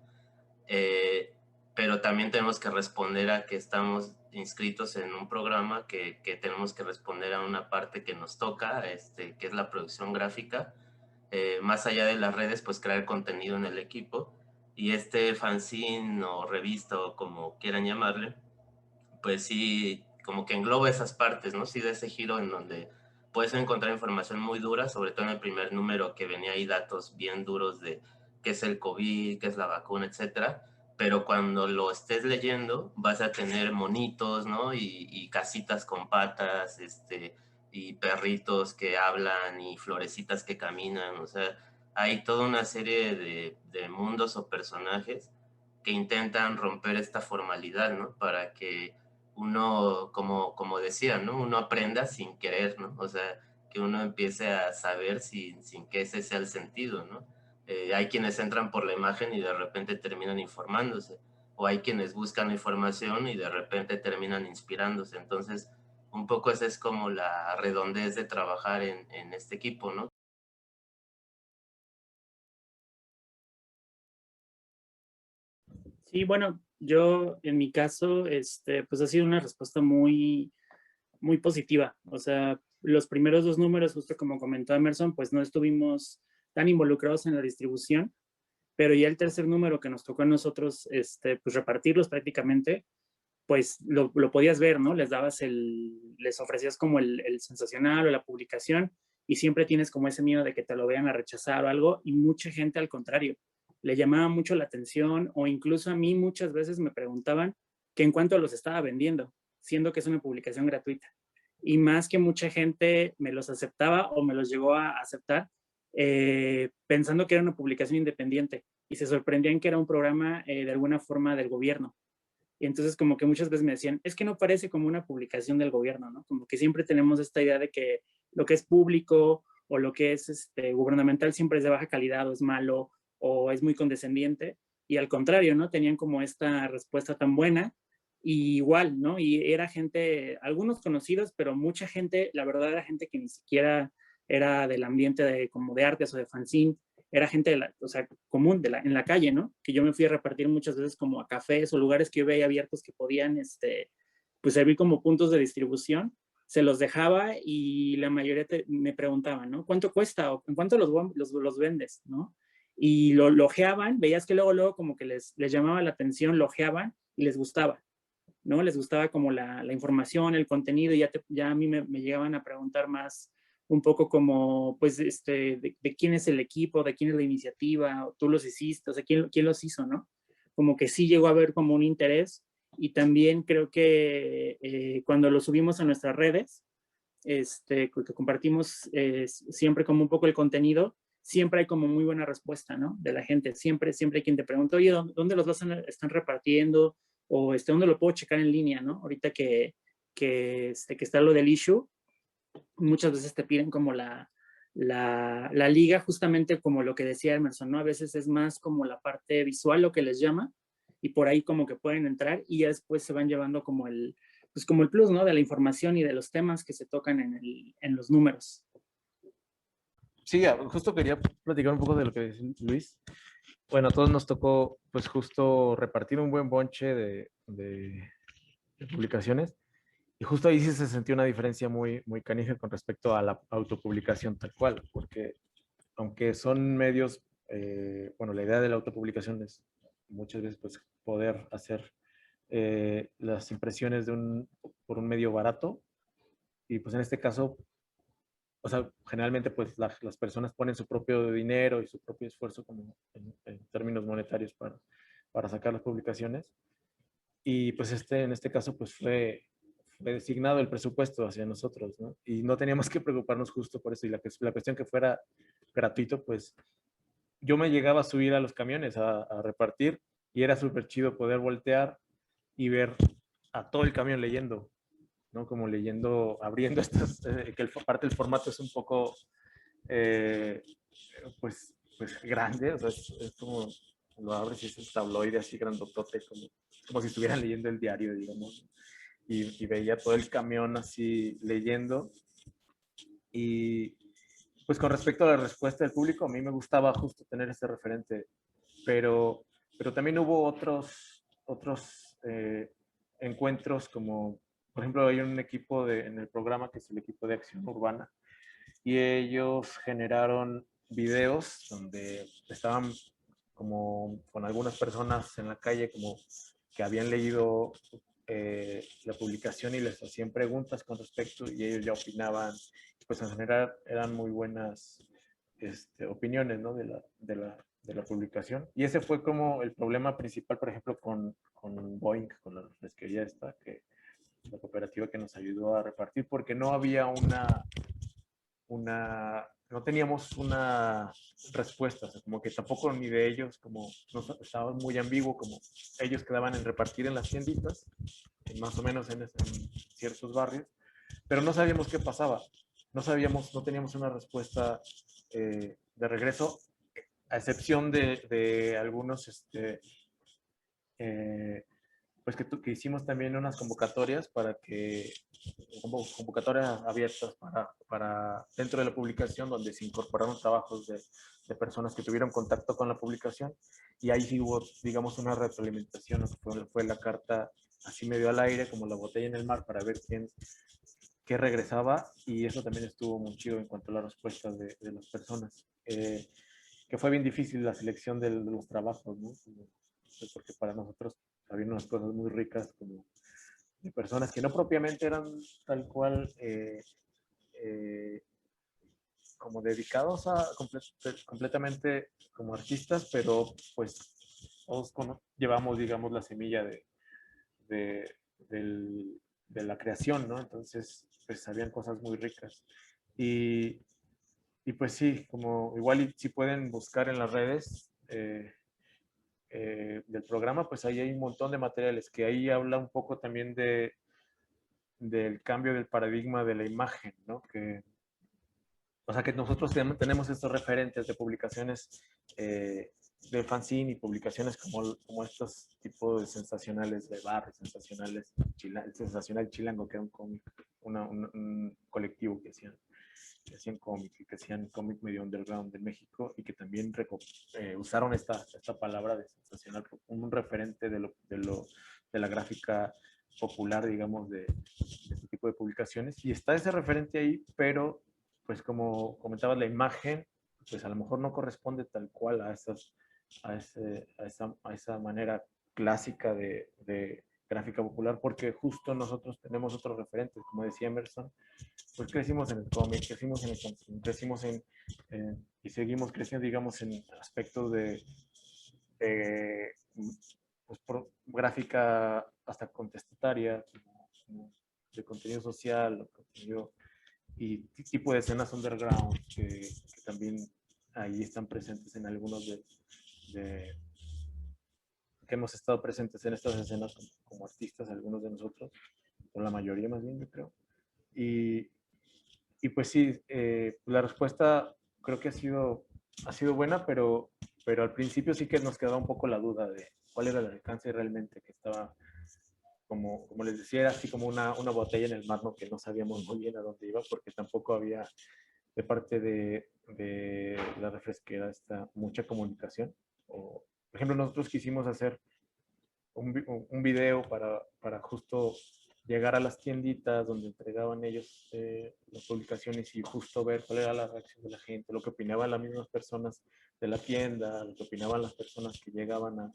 pero también tenemos que responder a que estamos inscritos en un programa que tenemos que responder a una parte que nos toca, que es la producción gráfica, más allá de las redes, pues crear contenido en el equipo, y este fanzine o revista o como quieran llamarle, pues sí, como que engloba esas partes, ¿no? Sí, de ese giro en donde puedes encontrar información muy dura, sobre todo en el primer número que venía ahí datos bien duros de qué es el COVID, qué es la vacuna, etcétera, pero cuando lo estés leyendo vas a tener monitos, ¿no? Y casitas con patas, y perritos que hablan y florecitas que caminan, o sea, hay toda una serie de mundos o personajes que intentan romper esta formalidad, ¿no? Para que uno, como decía, ¿no? Uno aprenda sin querer, ¿no? O sea, que uno empiece a saber sin que ese sea el sentido, ¿no? Hay quienes entran por la imagen y de repente terminan informándose, o hay quienes buscan información y de repente terminan inspirándose. Entonces, un poco esa es como la redondez de trabajar en este equipo, ¿no? Sí, bueno, yo en mi caso, pues ha sido una respuesta muy, muy positiva. O sea, los primeros 2 números, justo como comentó Emerson, pues no estuvimos tan involucrados en la distribución, pero ya el tercer número que nos tocó a nosotros, pues repartirlos prácticamente, pues lo podías ver, ¿no? Les ofrecías como el sensacional o la publicación, y siempre tienes como ese miedo de que te lo vayan a rechazar o algo, y mucha gente al contrario, le llamaba mucho la atención, o incluso a mí muchas veces me preguntaban que en cuánto los estaba vendiendo, siendo que es una publicación gratuita. Y más que mucha gente me los aceptaba o me los llegó a aceptar, pensando que era una publicación independiente, y se sorprendían que era un programa de alguna forma del gobierno. Y entonces como que muchas veces me decían, es que no parece como una publicación del gobierno, ¿no? Como que siempre tenemos esta idea de que lo que es público o lo que es gubernamental siempre es de baja calidad o es malo o es muy condescendiente. Y al contrario, ¿no? Tenían como esta respuesta tan buena, y igual, ¿no? Y era gente, algunos conocidos, pero mucha gente, la verdad era gente que ni siquiera era del ambiente como de artes o de fanzine, era gente, o sea, común en la calle, ¿no? Que yo me fui a repartir muchas veces como a cafés o lugares que yo veía abiertos que podían, pues servir como puntos de distribución. Se los dejaba y la mayoría me preguntaban, ¿no? ¿Cuánto cuesta? ¿O en cuánto los vendes? ¿No? Y lo ojeaban, veías que luego como que les llamaba la atención, lo ojeaban y les gustaba. ¿no? Les gustaba como la información, el contenido, y ya a mí me llegaban a preguntar más un poco como, pues, de quién es el equipo, de quién es la iniciativa, o tú los hiciste, o sea, quién los hizo, ¿no? Como que sí llegó a haber como un interés, y también creo que cuando lo subimos a nuestras redes, que compartimos siempre como un poco el contenido, siempre hay como muy buena respuesta, ¿no? De la gente, siempre hay quien te pregunta, oye, ¿dónde los están repartiendo? O ¿dónde lo puedo checar en línea, no? Ahorita que está lo del issue, muchas veces te piden como la liga, justamente como lo que decía Emerson, ¿no? A veces es más como la parte visual lo que les llama, y por ahí como que pueden entrar y ya después se van llevando como pues como el plus, ¿no? De la información y de los temas que se tocan en los números. Sí, justo quería platicar un poco de lo que decía Luis. Bueno, a todos nos tocó pues justo repartir un buen bonche de publicaciones, y justo ahí sí se sintió una diferencia muy canija con respecto a la autopublicación tal cual, porque aunque son medios, bueno, la idea de la autopublicación es muchas veces pues poder hacer las impresiones por un medio barato, y pues en este caso, o sea, generalmente pues las personas ponen su propio dinero y su propio esfuerzo como en términos monetarios para sacar las publicaciones, y pues en este caso pues fue designado el presupuesto hacia nosotros, ¿no? Y no teníamos que preocuparnos justo por eso, y la cuestión que fuera gratuito, pues yo me llegaba a subir a los camiones a repartir, y era súper chido poder voltear y ver a todo el camión leyendo, ¿no? Como leyendo, abriendo estas, que parte del formato es un poco, pues grande, o sea, es como, lo abres y es un tabloide así grandotote, como si estuvieran leyendo el diario, digamos, y veía todo el camión así leyendo. Y pues con respecto a la respuesta del público, a mí me gustaba justo tener ese referente, pero también hubo otros encuentros, como por ejemplo hay un equipo en el programa que es el equipo de acción urbana, y ellos generaron videos donde estaban como con algunas personas en la calle como que habían leído la publicación y les hacían preguntas con respecto, y ellos ya opinaban. Pues en general eran muy buenas opiniones, ¿no? de la publicación. Y ese fue como el problema principal, por ejemplo, con Boeing, con la refresquería esta, que la cooperativa que nos ayudó a repartir, porque no había no teníamos una respuesta, o sea, como que tampoco ni de ellos, como estaba muy ambiguo, como ellos quedaban en repartir en las tienditas, más o menos en ciertos barrios, pero no sabíamos qué pasaba, no teníamos una respuesta de regreso, a excepción de algunos, pues que hicimos también unas convocatorias convocatorias abiertas para dentro de la publicación, donde se incorporaron trabajos de personas que tuvieron contacto con la publicación, y ahí sí hubo, digamos, una retroalimentación, fue la carta así medio al aire, como la botella en el mar, para ver qué regresaba, y eso también estuvo muy chido en cuanto a las respuestas de las personas. Que fue bien difícil la selección de los trabajos, ¿no? Porque para nosotros había unas cosas muy ricas, como de personas que no propiamente eran tal cual como dedicados completamente como artistas, pero pues todos llevamos, digamos, la semilla de, de la creación, ¿no? Entonces, pues habían cosas muy ricas. Y pues sí, como igual si pueden buscar en las redes del programa, pues ahí hay un montón de materiales, que ahí habla un poco también del cambio del paradigma de la imagen, ¿no? O sea, que nosotros tenemos estos referentes de publicaciones de fanzine y publicaciones como estos tipos de sensacionales de barrio, sensacionales, el sensacional chilango, que era un cómic, un colectivo que hacían cómic y que hacían cómic medio underground de México, y que también usaron esta palabra de sensacional como un referente de la gráfica popular, digamos, de este tipo de publicaciones. Y está ese referente ahí, pero pues como comentabas, la imagen pues a lo mejor no corresponde tal cual a esa manera clásica de gráfica popular, porque justo nosotros tenemos otros referentes, como decía Emerson, pues crecimos en el cómic, crecimos en el fanzine, crecimos y seguimos creciendo, digamos, en aspectos de pues, gráfica hasta contestataria, de contenido social, contenido, y tipo de escenas underground que también ahí están presentes en algunos de que hemos estado presentes en estas escenas como artistas, algunos de nosotros, o la mayoría más bien, yo creo. Y pues sí, la respuesta creo que ha sido buena, pero al principio sí que nos quedaba un poco la duda de cuál era el alcance realmente, que estaba, como les decía, era así como una botella en el mar, ¿no? Que no sabíamos muy bien a dónde iba, porque tampoco había de parte de la refresquera mucha comunicación. Por ejemplo, nosotros quisimos hacer un video para justo llegar a las tienditas donde entregaban ellos las publicaciones y justo ver cuál era la reacción de la gente, lo que opinaban las mismas personas de la tienda, lo que opinaban las personas que llegaban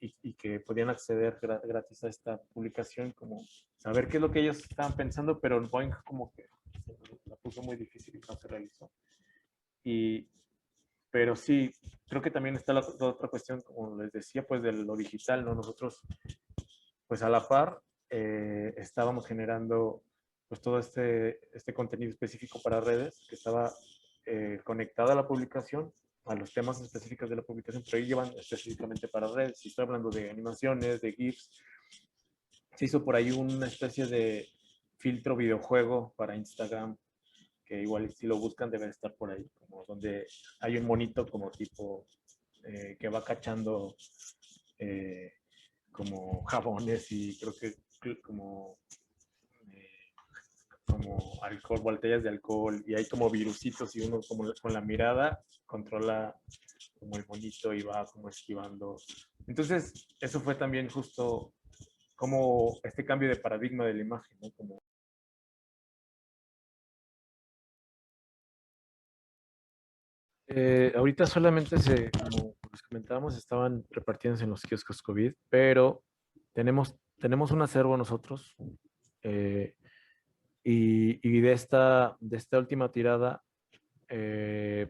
y que podían acceder gratis a esta publicación, como saber qué es lo que ellos estaban pensando, pero el Boeing como que la puso muy difícil y no se realizó. Pero sí, creo que también está la otra cuestión, como les decía, pues de lo digital, ¿no? Nosotros, pues a la par, estábamos generando pues todo este contenido específico para redes que estaba conectado a la publicación, a los temas específicos de la publicación, pero ahí llevan específicamente para redes. Si estoy hablando de animaciones, de GIFs, se hizo por ahí una especie de filtro videojuego para Instagram, que igual si lo buscan debe estar por ahí, como donde hay un monito como tipo que va cachando como jabones y creo que como alcohol, botellas de alcohol, y hay como virusitos y uno como con la mirada controla como el monito y va como esquivando. Entonces, eso fue también justo como este cambio de paradigma de la imagen, ¿no? Como ahorita solamente como les comentábamos, estaban repartiéndose en los kioscos COVID, pero tenemos un acervo nosotros y de esta última tirada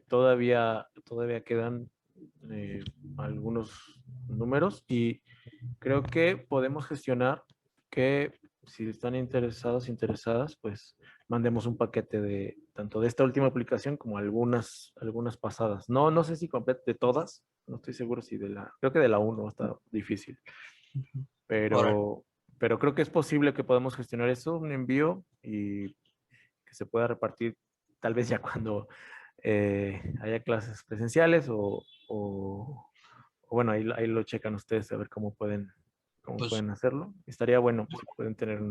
todavía quedan algunos números y creo que podemos gestionar que si están interesadas, pues mandemos un paquete de tanto de esta última aplicación como algunas pasadas. No sé si complete de todas, no estoy seguro si creo que de la 1 está difícil, pero, pero creo que es posible que podamos gestionar eso, un envío y que se pueda repartir tal vez ya cuando haya clases presenciales o bueno, ahí lo checan ustedes a ver cómo pueden Pues, hacerlo. Estaría bueno si pueden tener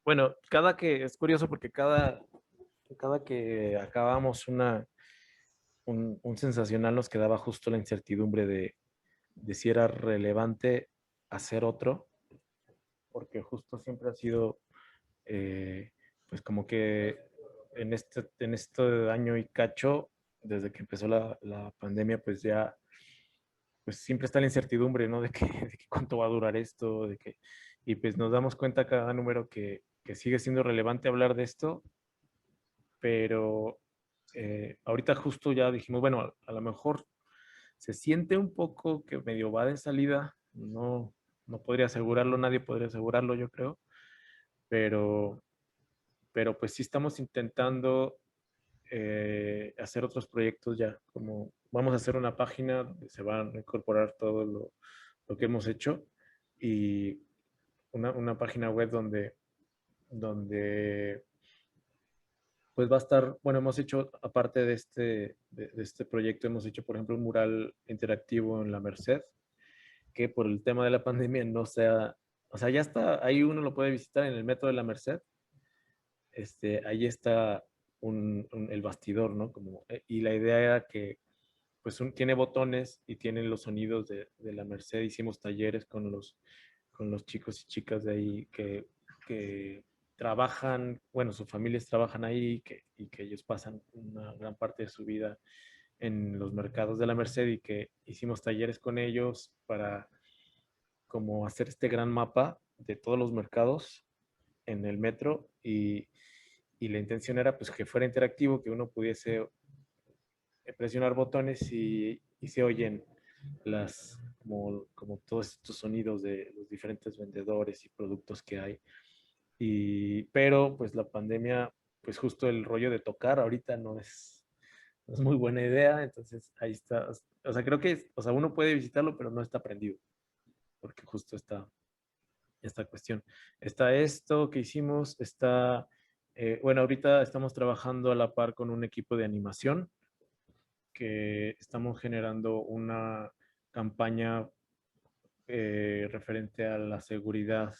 Bueno, es curioso porque cada que acabamos un sensacional nos quedaba justo la incertidumbre de si era relevante hacer otro, porque justo siempre ha sido, pues como que en este año y cacho, desde que empezó la pandemia, pues ya pues siempre está la incertidumbre, ¿no? De que cuánto va a durar esto, y pues nos damos cuenta cada número que sigue siendo relevante hablar de esto, pero ahorita justo ya dijimos, bueno, a lo mejor se siente un poco que medio va de salida, no podría asegurarlo, nadie podría asegurarlo, yo creo, pero, pero pues sí estamos intentando hacer otros proyectos ya, como vamos a hacer una página donde se van a incorporar todo lo que hemos hecho y una página web donde pues va a estar, bueno, hemos hecho, aparte de este proyecto, hemos hecho, por ejemplo, un mural interactivo en la Merced, que por el tema de la pandemia no sea, o sea, ya está, ahí uno lo puede visitar en el metro de la Merced, ahí está el bastidor, ¿no? Y la idea era que pues tiene botones y tiene los sonidos de la Merced. Hicimos talleres con los chicos y chicas de ahí que trabajan, bueno, sus familias trabajan ahí y que ellos pasan una gran parte de su vida en los mercados de la Merced y que hicimos talleres con ellos para como hacer este gran mapa de todos los mercados en el metro y la intención era pues que fuera interactivo, que uno pudiese presionar botones y se oyen como todos estos sonidos de los diferentes vendedores y productos que hay. Pero pues la pandemia, pues justo el rollo de tocar ahorita no es muy buena idea, entonces ahí está. O sea, creo que, o sea, uno puede visitarlo, pero no está prendido, porque justo está esta cuestión. Está esto que hicimos, bueno, ahorita estamos trabajando a la par con un equipo de animación que estamos generando una campaña referente a la seguridad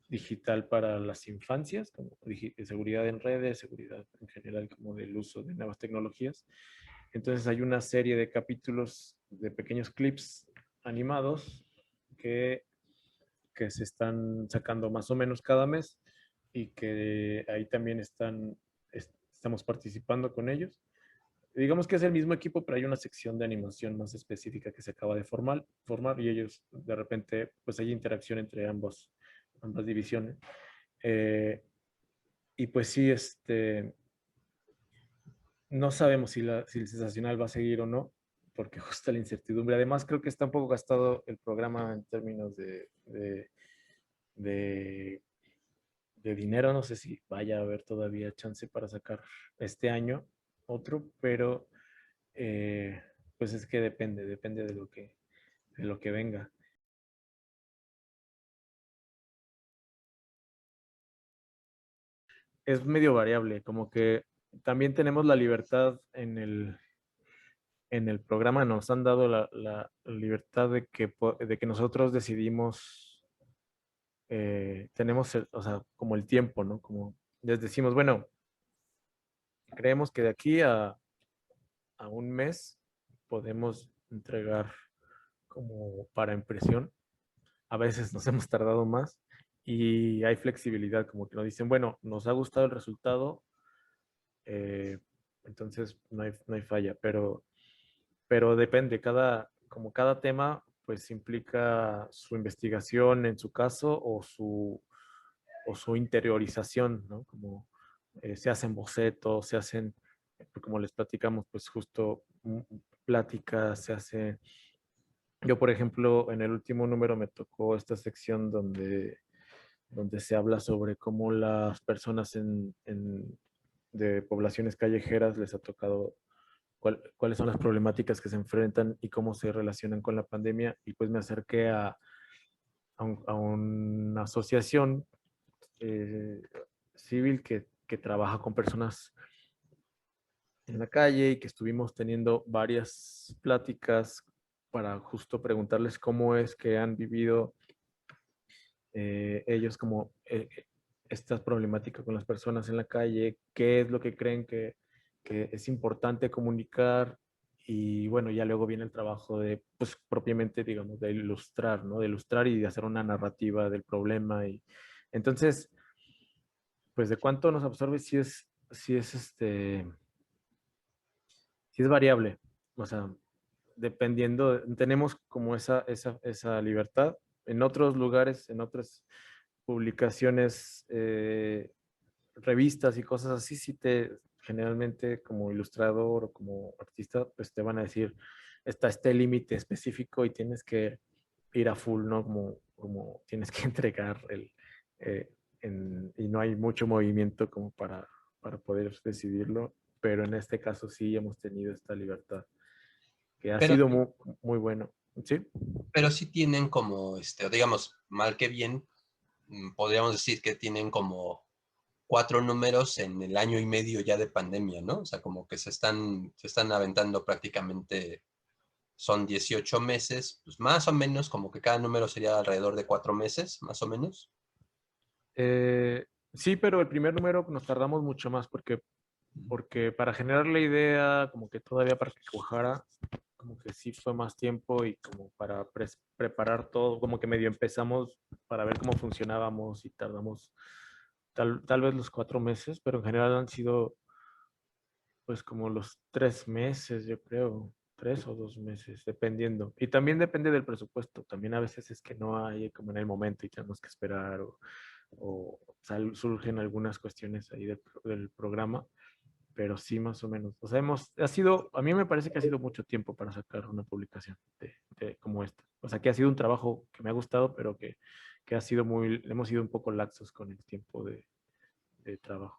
digital para las infancias, como seguridad en redes, seguridad en general, como del uso de nuevas tecnologías. Entonces hay una serie de capítulos de pequeños clips animados que se están sacando más o menos cada mes y que ahí también estamos participando con ellos. Digamos que es el mismo equipo, pero hay una sección de animación más específica que se acaba de formar y ellos de repente, pues hay interacción entre ambas divisiones. Y pues sí, no sabemos si el sensacional va a seguir o no, porque justo la incertidumbre. Además, creo que está un poco gastado el programa en términos de, de dinero. No sé si vaya a haber todavía chance para sacar este año otro, pero pues es que depende de lo que venga. Es medio variable, como que también tenemos la libertad en el programa, nos han dado la libertad de que nosotros decidimos, tenemos, o sea, como el tiempo, ¿no? Como les decimos, bueno, creemos que de aquí a un mes podemos entregar como para impresión. A veces nos hemos tardado más y hay flexibilidad, como que nos dicen, bueno, nos ha gustado el resultado, eh, entonces no hay falla, pero depende, como cada tema pues implica su investigación en su caso o su interiorización, ¿no? Como se hacen bocetos, se hacen, como les platicamos, pues justo pláticas, se hace. Yo, por ejemplo, en el último número me tocó esta sección donde se habla sobre cómo las personas de poblaciones callejeras les ha tocado, cuáles son las problemáticas que se enfrentan y cómo se relacionan con la pandemia. Y pues me acerqué a una asociación civil que trabaja con personas en la calle y que estuvimos teniendo varias pláticas para justo preguntarles cómo es que han vivido ellos como esta problemática con las personas en la calle, qué es lo que creen que es importante comunicar y bueno, ya luego viene el trabajo de, pues propiamente, digamos, de ilustrar, ¿no? De ilustrar y de hacer una narrativa del problema y entonces, pues de cuánto nos absorbe si es variable, o sea, dependiendo, tenemos como esa libertad. En otros lugares, en otras publicaciones, revistas y cosas así, generalmente como ilustrador o como artista, pues te van a decir, está este límite específico y tienes que ir a full, ¿no? Como tienes que entregar eh, y no hay mucho movimiento como para poder decidirlo, pero en este caso sí hemos tenido esta libertad, que ha Pero, sido muy, muy bueno. ¿Sí? pero sí tienen como, o digamos, mal que bien, podríamos decir que tienen como 4 números en el año y medio ya de pandemia, ¿no? O sea, como que se están aventando prácticamente, son 18 meses, pues más o menos, como que cada número sería alrededor de 4 meses, más o menos. Sí, pero el primer número nos tardamos mucho más porque para generar la idea, como que todavía para que cuajara, como que sí fue más tiempo y como para preparar todo, como que medio empezamos para ver cómo funcionábamos y tardamos tal vez los 4 meses, pero en general han sido pues como los 3 meses, yo creo, 3 o 2 meses, dependiendo. Y también depende del presupuesto. También a veces es que no hay como en el momento y tenemos que esperar o surgen algunas cuestiones ahí del programa, pero sí más o menos. O sea, a mí me parece que ha sido mucho tiempo para sacar una publicación como esta. O sea, que ha sido un trabajo que me ha gustado, pero que hemos sido un poco laxos con el tiempo de trabajo.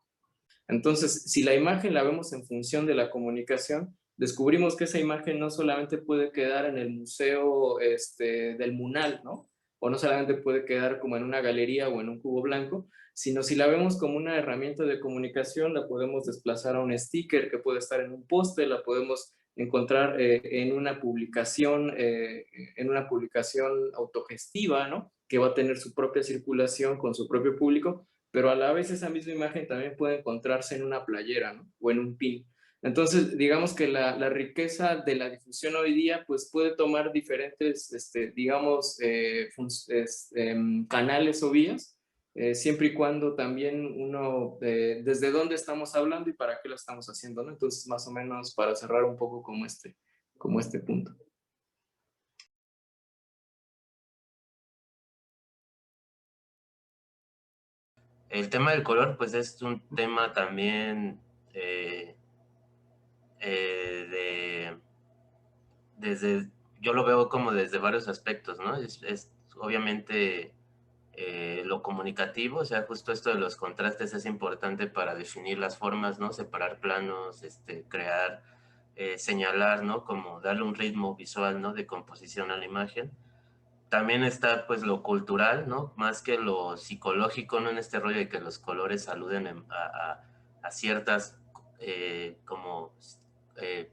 Entonces, si la imagen la vemos en función de la comunicación, descubrimos que esa imagen no solamente puede quedar en el museo del Munal, ¿no? O no solamente puede quedar como en una galería o en un cubo blanco, sino si la vemos como una herramienta de comunicación, la podemos desplazar a un sticker que puede estar en un póster, la podemos encontrar en una publicación autogestiva, ¿no? Que va a tener su propia circulación con su propio público, pero a la vez esa misma imagen también puede encontrarse en una playera, ¿no? O en un pin. Entonces, digamos que la riqueza de la difusión hoy día, pues puede tomar diferentes, digamos, canales o vías, siempre y cuando también uno, desde dónde estamos hablando y para qué lo estamos haciendo, ¿no? Entonces, más o menos para cerrar un poco como este punto. El tema del color, pues es un tema también desde, yo lo veo como desde varios aspectos, ¿no? Es obviamente lo comunicativo, o sea, justo esto de los contrastes es importante para definir las formas, ¿no? Separar planos, crear, señalar, ¿no? Como darle un ritmo visual, ¿no? De composición a la imagen. También está pues lo cultural, ¿no? Más que lo psicológico, ¿no? En este rollo de que los colores aluden a ciertas como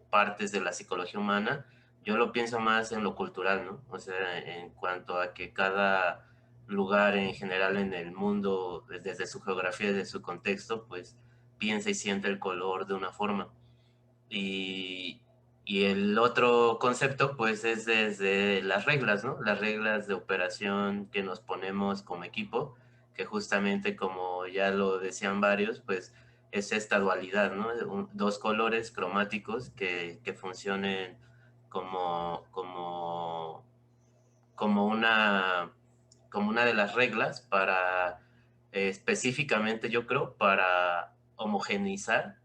partes de la psicología humana. Yo lo pienso más en lo cultural, ¿no? O sea, en cuanto a que cada lugar en general en el mundo, desde su geografía, desde su contexto, pues piensa y siente el color de una forma. Y, y el otro concepto, pues, es desde las reglas, ¿no? Las reglas de operación que nos ponemos como equipo, que justamente, como ya lo decían varios, pues, es esta dualidad, ¿no? Dos colores cromáticos que funcionen como, como una, como una de las reglas para, específicamente, yo creo, para homogeneizar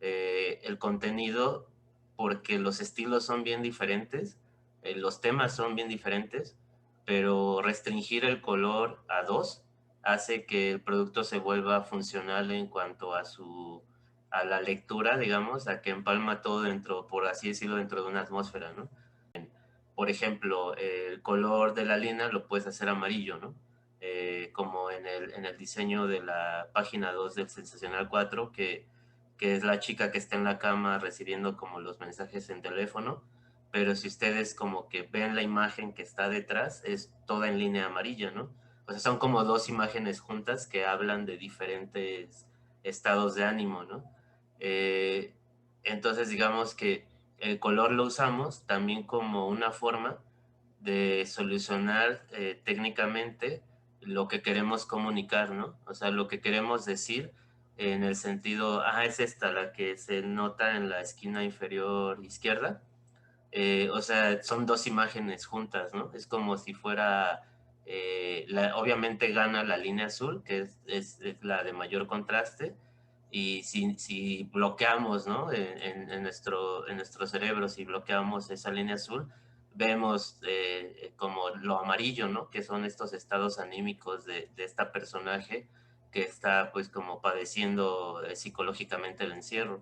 el contenido, porque los estilos son bien diferentes, los temas son bien diferentes, pero restringir el color a dos hace que el producto se vuelva funcional en cuanto a la lectura, digamos, a que empalma todo dentro, por así decirlo, dentro de una atmósfera, ¿no? Por ejemplo, el color de la línea lo puedes hacer amarillo, ¿no? Como en el diseño de la página 2 del Sensacional 4, que es la chica que está en la cama recibiendo como los mensajes en teléfono, pero si ustedes como que ven la imagen que está detrás, es toda en línea amarilla, ¿no? O sea, son como dos imágenes juntas que hablan de diferentes estados de ánimo, ¿no? Eh, entonces, digamos que el color lo usamos también como una forma de solucionar técnicamente lo que queremos comunicar, ¿no? O sea, lo que queremos decir en el sentido, es esta la que se nota en la esquina inferior izquierda. O sea, son dos imágenes juntas, ¿no? Es como si fuera, obviamente gana la línea azul, que es la de mayor contraste, y si bloqueamos, ¿no? En nuestro cerebro, si bloqueamos esa línea azul, vemos como lo amarillo, ¿no? Que son estos estados anímicos de esta personaje que está pues como padeciendo psicológicamente el encierro.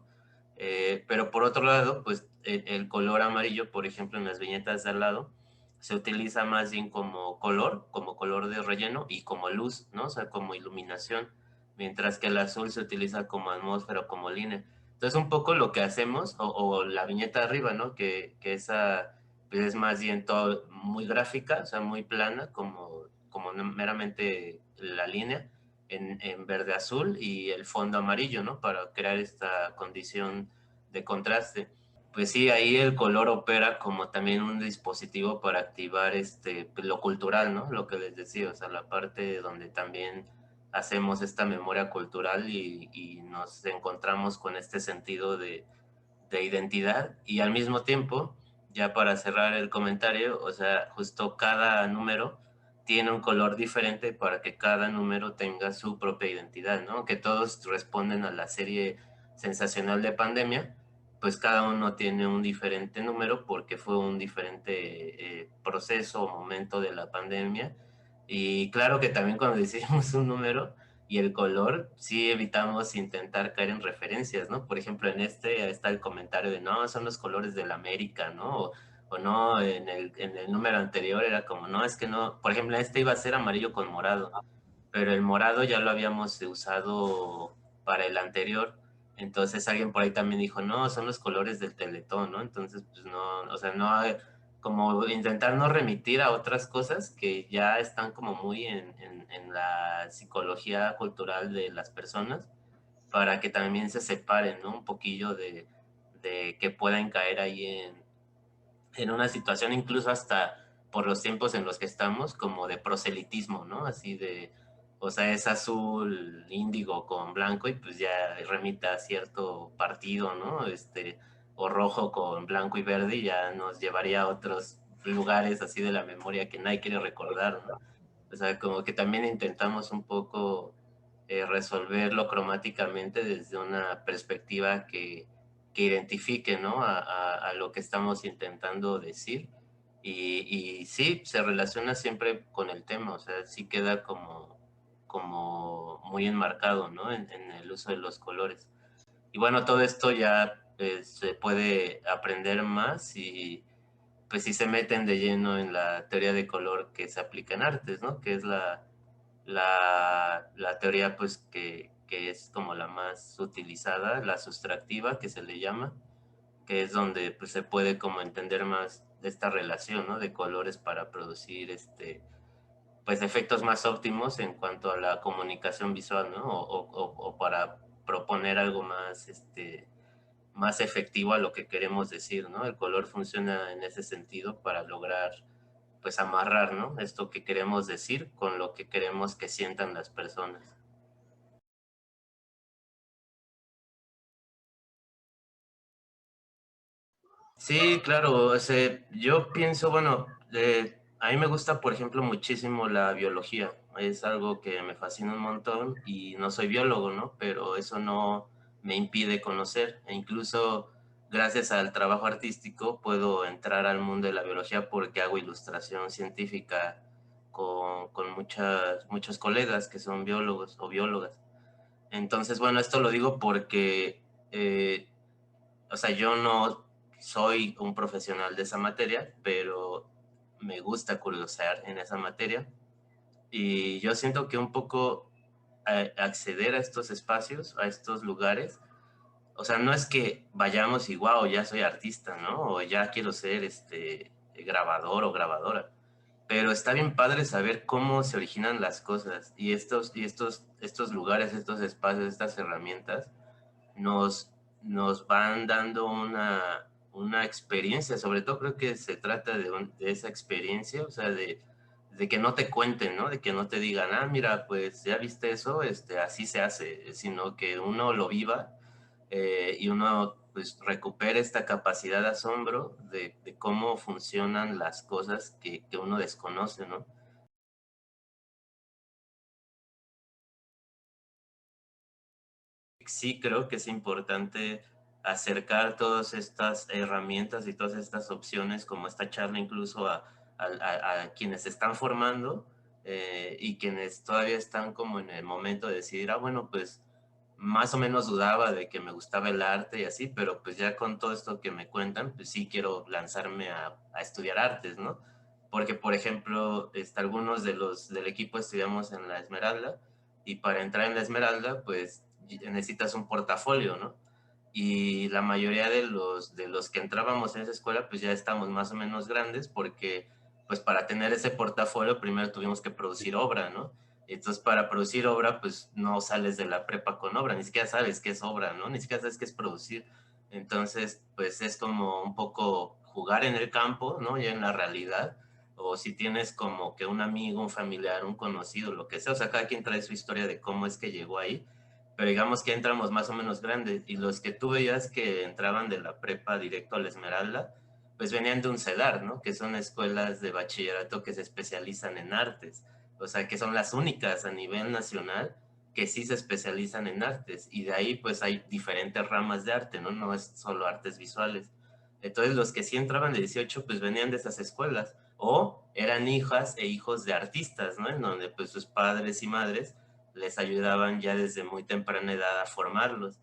Pero por otro lado, pues el color amarillo, por ejemplo, en las viñetas de al lado, se utiliza más bien como color de relleno y como luz, ¿no? O sea, como iluminación, mientras que el azul se utiliza como atmósfera o como línea. Entonces, un poco lo que hacemos, o la viñeta de arriba, ¿no? Que esa pues, es más bien todo muy gráfica, o sea, muy plana, como meramente la línea en verde azul y el fondo amarillo, ¿no? Para crear esta condición de contraste. Pues sí, ahí el color opera como también un dispositivo para activar lo cultural, ¿no? Lo que les decía, o sea, la parte donde también hacemos esta memoria cultural y nos encontramos con este sentido de identidad, y al mismo tiempo, ya para cerrar el comentario, o sea, justo cada número tiene un color diferente para que cada número tenga su propia identidad, ¿no? Que todos responden a la serie sensacional de Pandemia, pues cada uno tiene un diferente número porque fue un diferente proceso o momento de la pandemia. Y claro que también cuando decidimos un número y el color, sí evitamos intentar caer en referencias, ¿no? Por ejemplo, en este está el comentario de, no, son los colores de la América, ¿no? O no, en el número anterior era como, no, es que no, por ejemplo, este iba a ser amarillo con morado, pero el morado ya lo habíamos usado para el anterior. Entonces alguien por ahí también dijo, no, son los colores del Teletón, ¿no? Entonces, pues no, o sea, no hay, como intentar no remitir a otras cosas que ya están como muy en la psicología cultural de las personas, para que también se separen, ¿no? Un poquillo de que puedan caer ahí en una situación, incluso hasta por los tiempos en los que estamos, como de proselitismo, ¿no? Así de, o sea, es azul índigo con blanco y pues ya remita a cierto partido, ¿no? O rojo con blanco y verde y ya nos llevaría a otros lugares así de la memoria que nadie quiere recordar, ¿no? O sea, como que también intentamos un poco resolverlo cromáticamente desde una perspectiva que identifique, ¿no? A lo que estamos intentando decir. Y sí, se relaciona siempre con el tema, o sea, sí queda como muy enmarcado, ¿no? En el uso de los colores. Y bueno, todo esto ya se puede aprender más y pues si se meten de lleno en la teoría de color que se aplica en artes, ¿no? Que es la teoría pues que es como la más utilizada, la sustractiva que se le llama, que es donde pues, se puede como entender más de esta relación, ¿no? De colores para producir pues efectos más óptimos en cuanto a la comunicación visual, ¿no? O para proponer algo más, más efectivo a lo que queremos decir, ¿no? El color funciona en ese sentido para lograr pues amarrar, ¿no? Esto que queremos decir con lo que queremos que sientan las personas. Sí, claro, o sea, yo pienso, bueno, a mí me gusta, por ejemplo, muchísimo la biología, es algo que me fascina un montón y no soy biólogo, ¿no? Pero eso no me impide conocer e incluso gracias al trabajo artístico puedo entrar al mundo de la biología porque hago ilustración científica con muchos colegas que son biólogos o biólogas. Entonces, bueno, esto lo digo porque eh, o sea, yo no soy un profesional de esa materia, pero me gusta curiosear en esa materia y yo siento que un poco acceder a estos espacios, a estos lugares, o sea, no es que vayamos y wow, ya soy artista, ¿no? O ya quiero ser grabador o grabadora, pero está bien padre saber cómo se originan las cosas y estos lugares, estos espacios, estas herramientas nos, nos van dando una experiencia, sobre todo creo que se trata de esa experiencia, o sea, de que no te cuenten, ¿no? De que no te digan, ah, mira, pues ya viste eso, así se hace, sino que uno lo viva y uno pues recupere esta capacidad de asombro de cómo funcionan las cosas que uno desconoce, ¿no? Sí creo que es importante acercar todas estas herramientas y todas estas opciones, como esta charla incluso a quienes se están formando y quienes todavía están como en el momento de decidir, ah, bueno, pues más o menos dudaba de que me gustaba el arte y así, pero pues ya con todo esto que me cuentan, pues sí quiero lanzarme a estudiar artes, ¿no? Porque, por ejemplo, algunos del equipo estudiamos en la Esmeralda y para entrar en la Esmeralda, pues necesitas un portafolio, ¿no? Y la mayoría de los que entrábamos en esa escuela, pues ya estamos más o menos grandes porque, pues para tener ese portafolio, primero tuvimos que producir obra, ¿no? Entonces, para producir obra, pues no sales de la prepa con obra, ni siquiera sabes qué es obra, ¿no? Ni siquiera sabes qué es producir. Entonces, pues es como un poco jugar en el campo, ¿no? Ya en la realidad. O si tienes como que un amigo, un familiar, un conocido, lo que sea. O sea, cada quien trae su historia de cómo es que llegó ahí, pero digamos que entramos más o menos grandes, y los que tú veías que entraban de la prepa directo a la Esmeralda, pues venían de un CEDAR, ¿no? Que son escuelas de bachillerato que se especializan en artes, o sea, que son las únicas a nivel nacional que sí se especializan en artes, y de ahí pues hay diferentes ramas de arte, ¿no? No es solo artes visuales. Entonces los que sí entraban de 18 pues venían de esas escuelas, o eran hijas e hijos de artistas, ¿no? En donde pues sus padres y madres les ayudaban ya desde muy temprana edad a formarlos.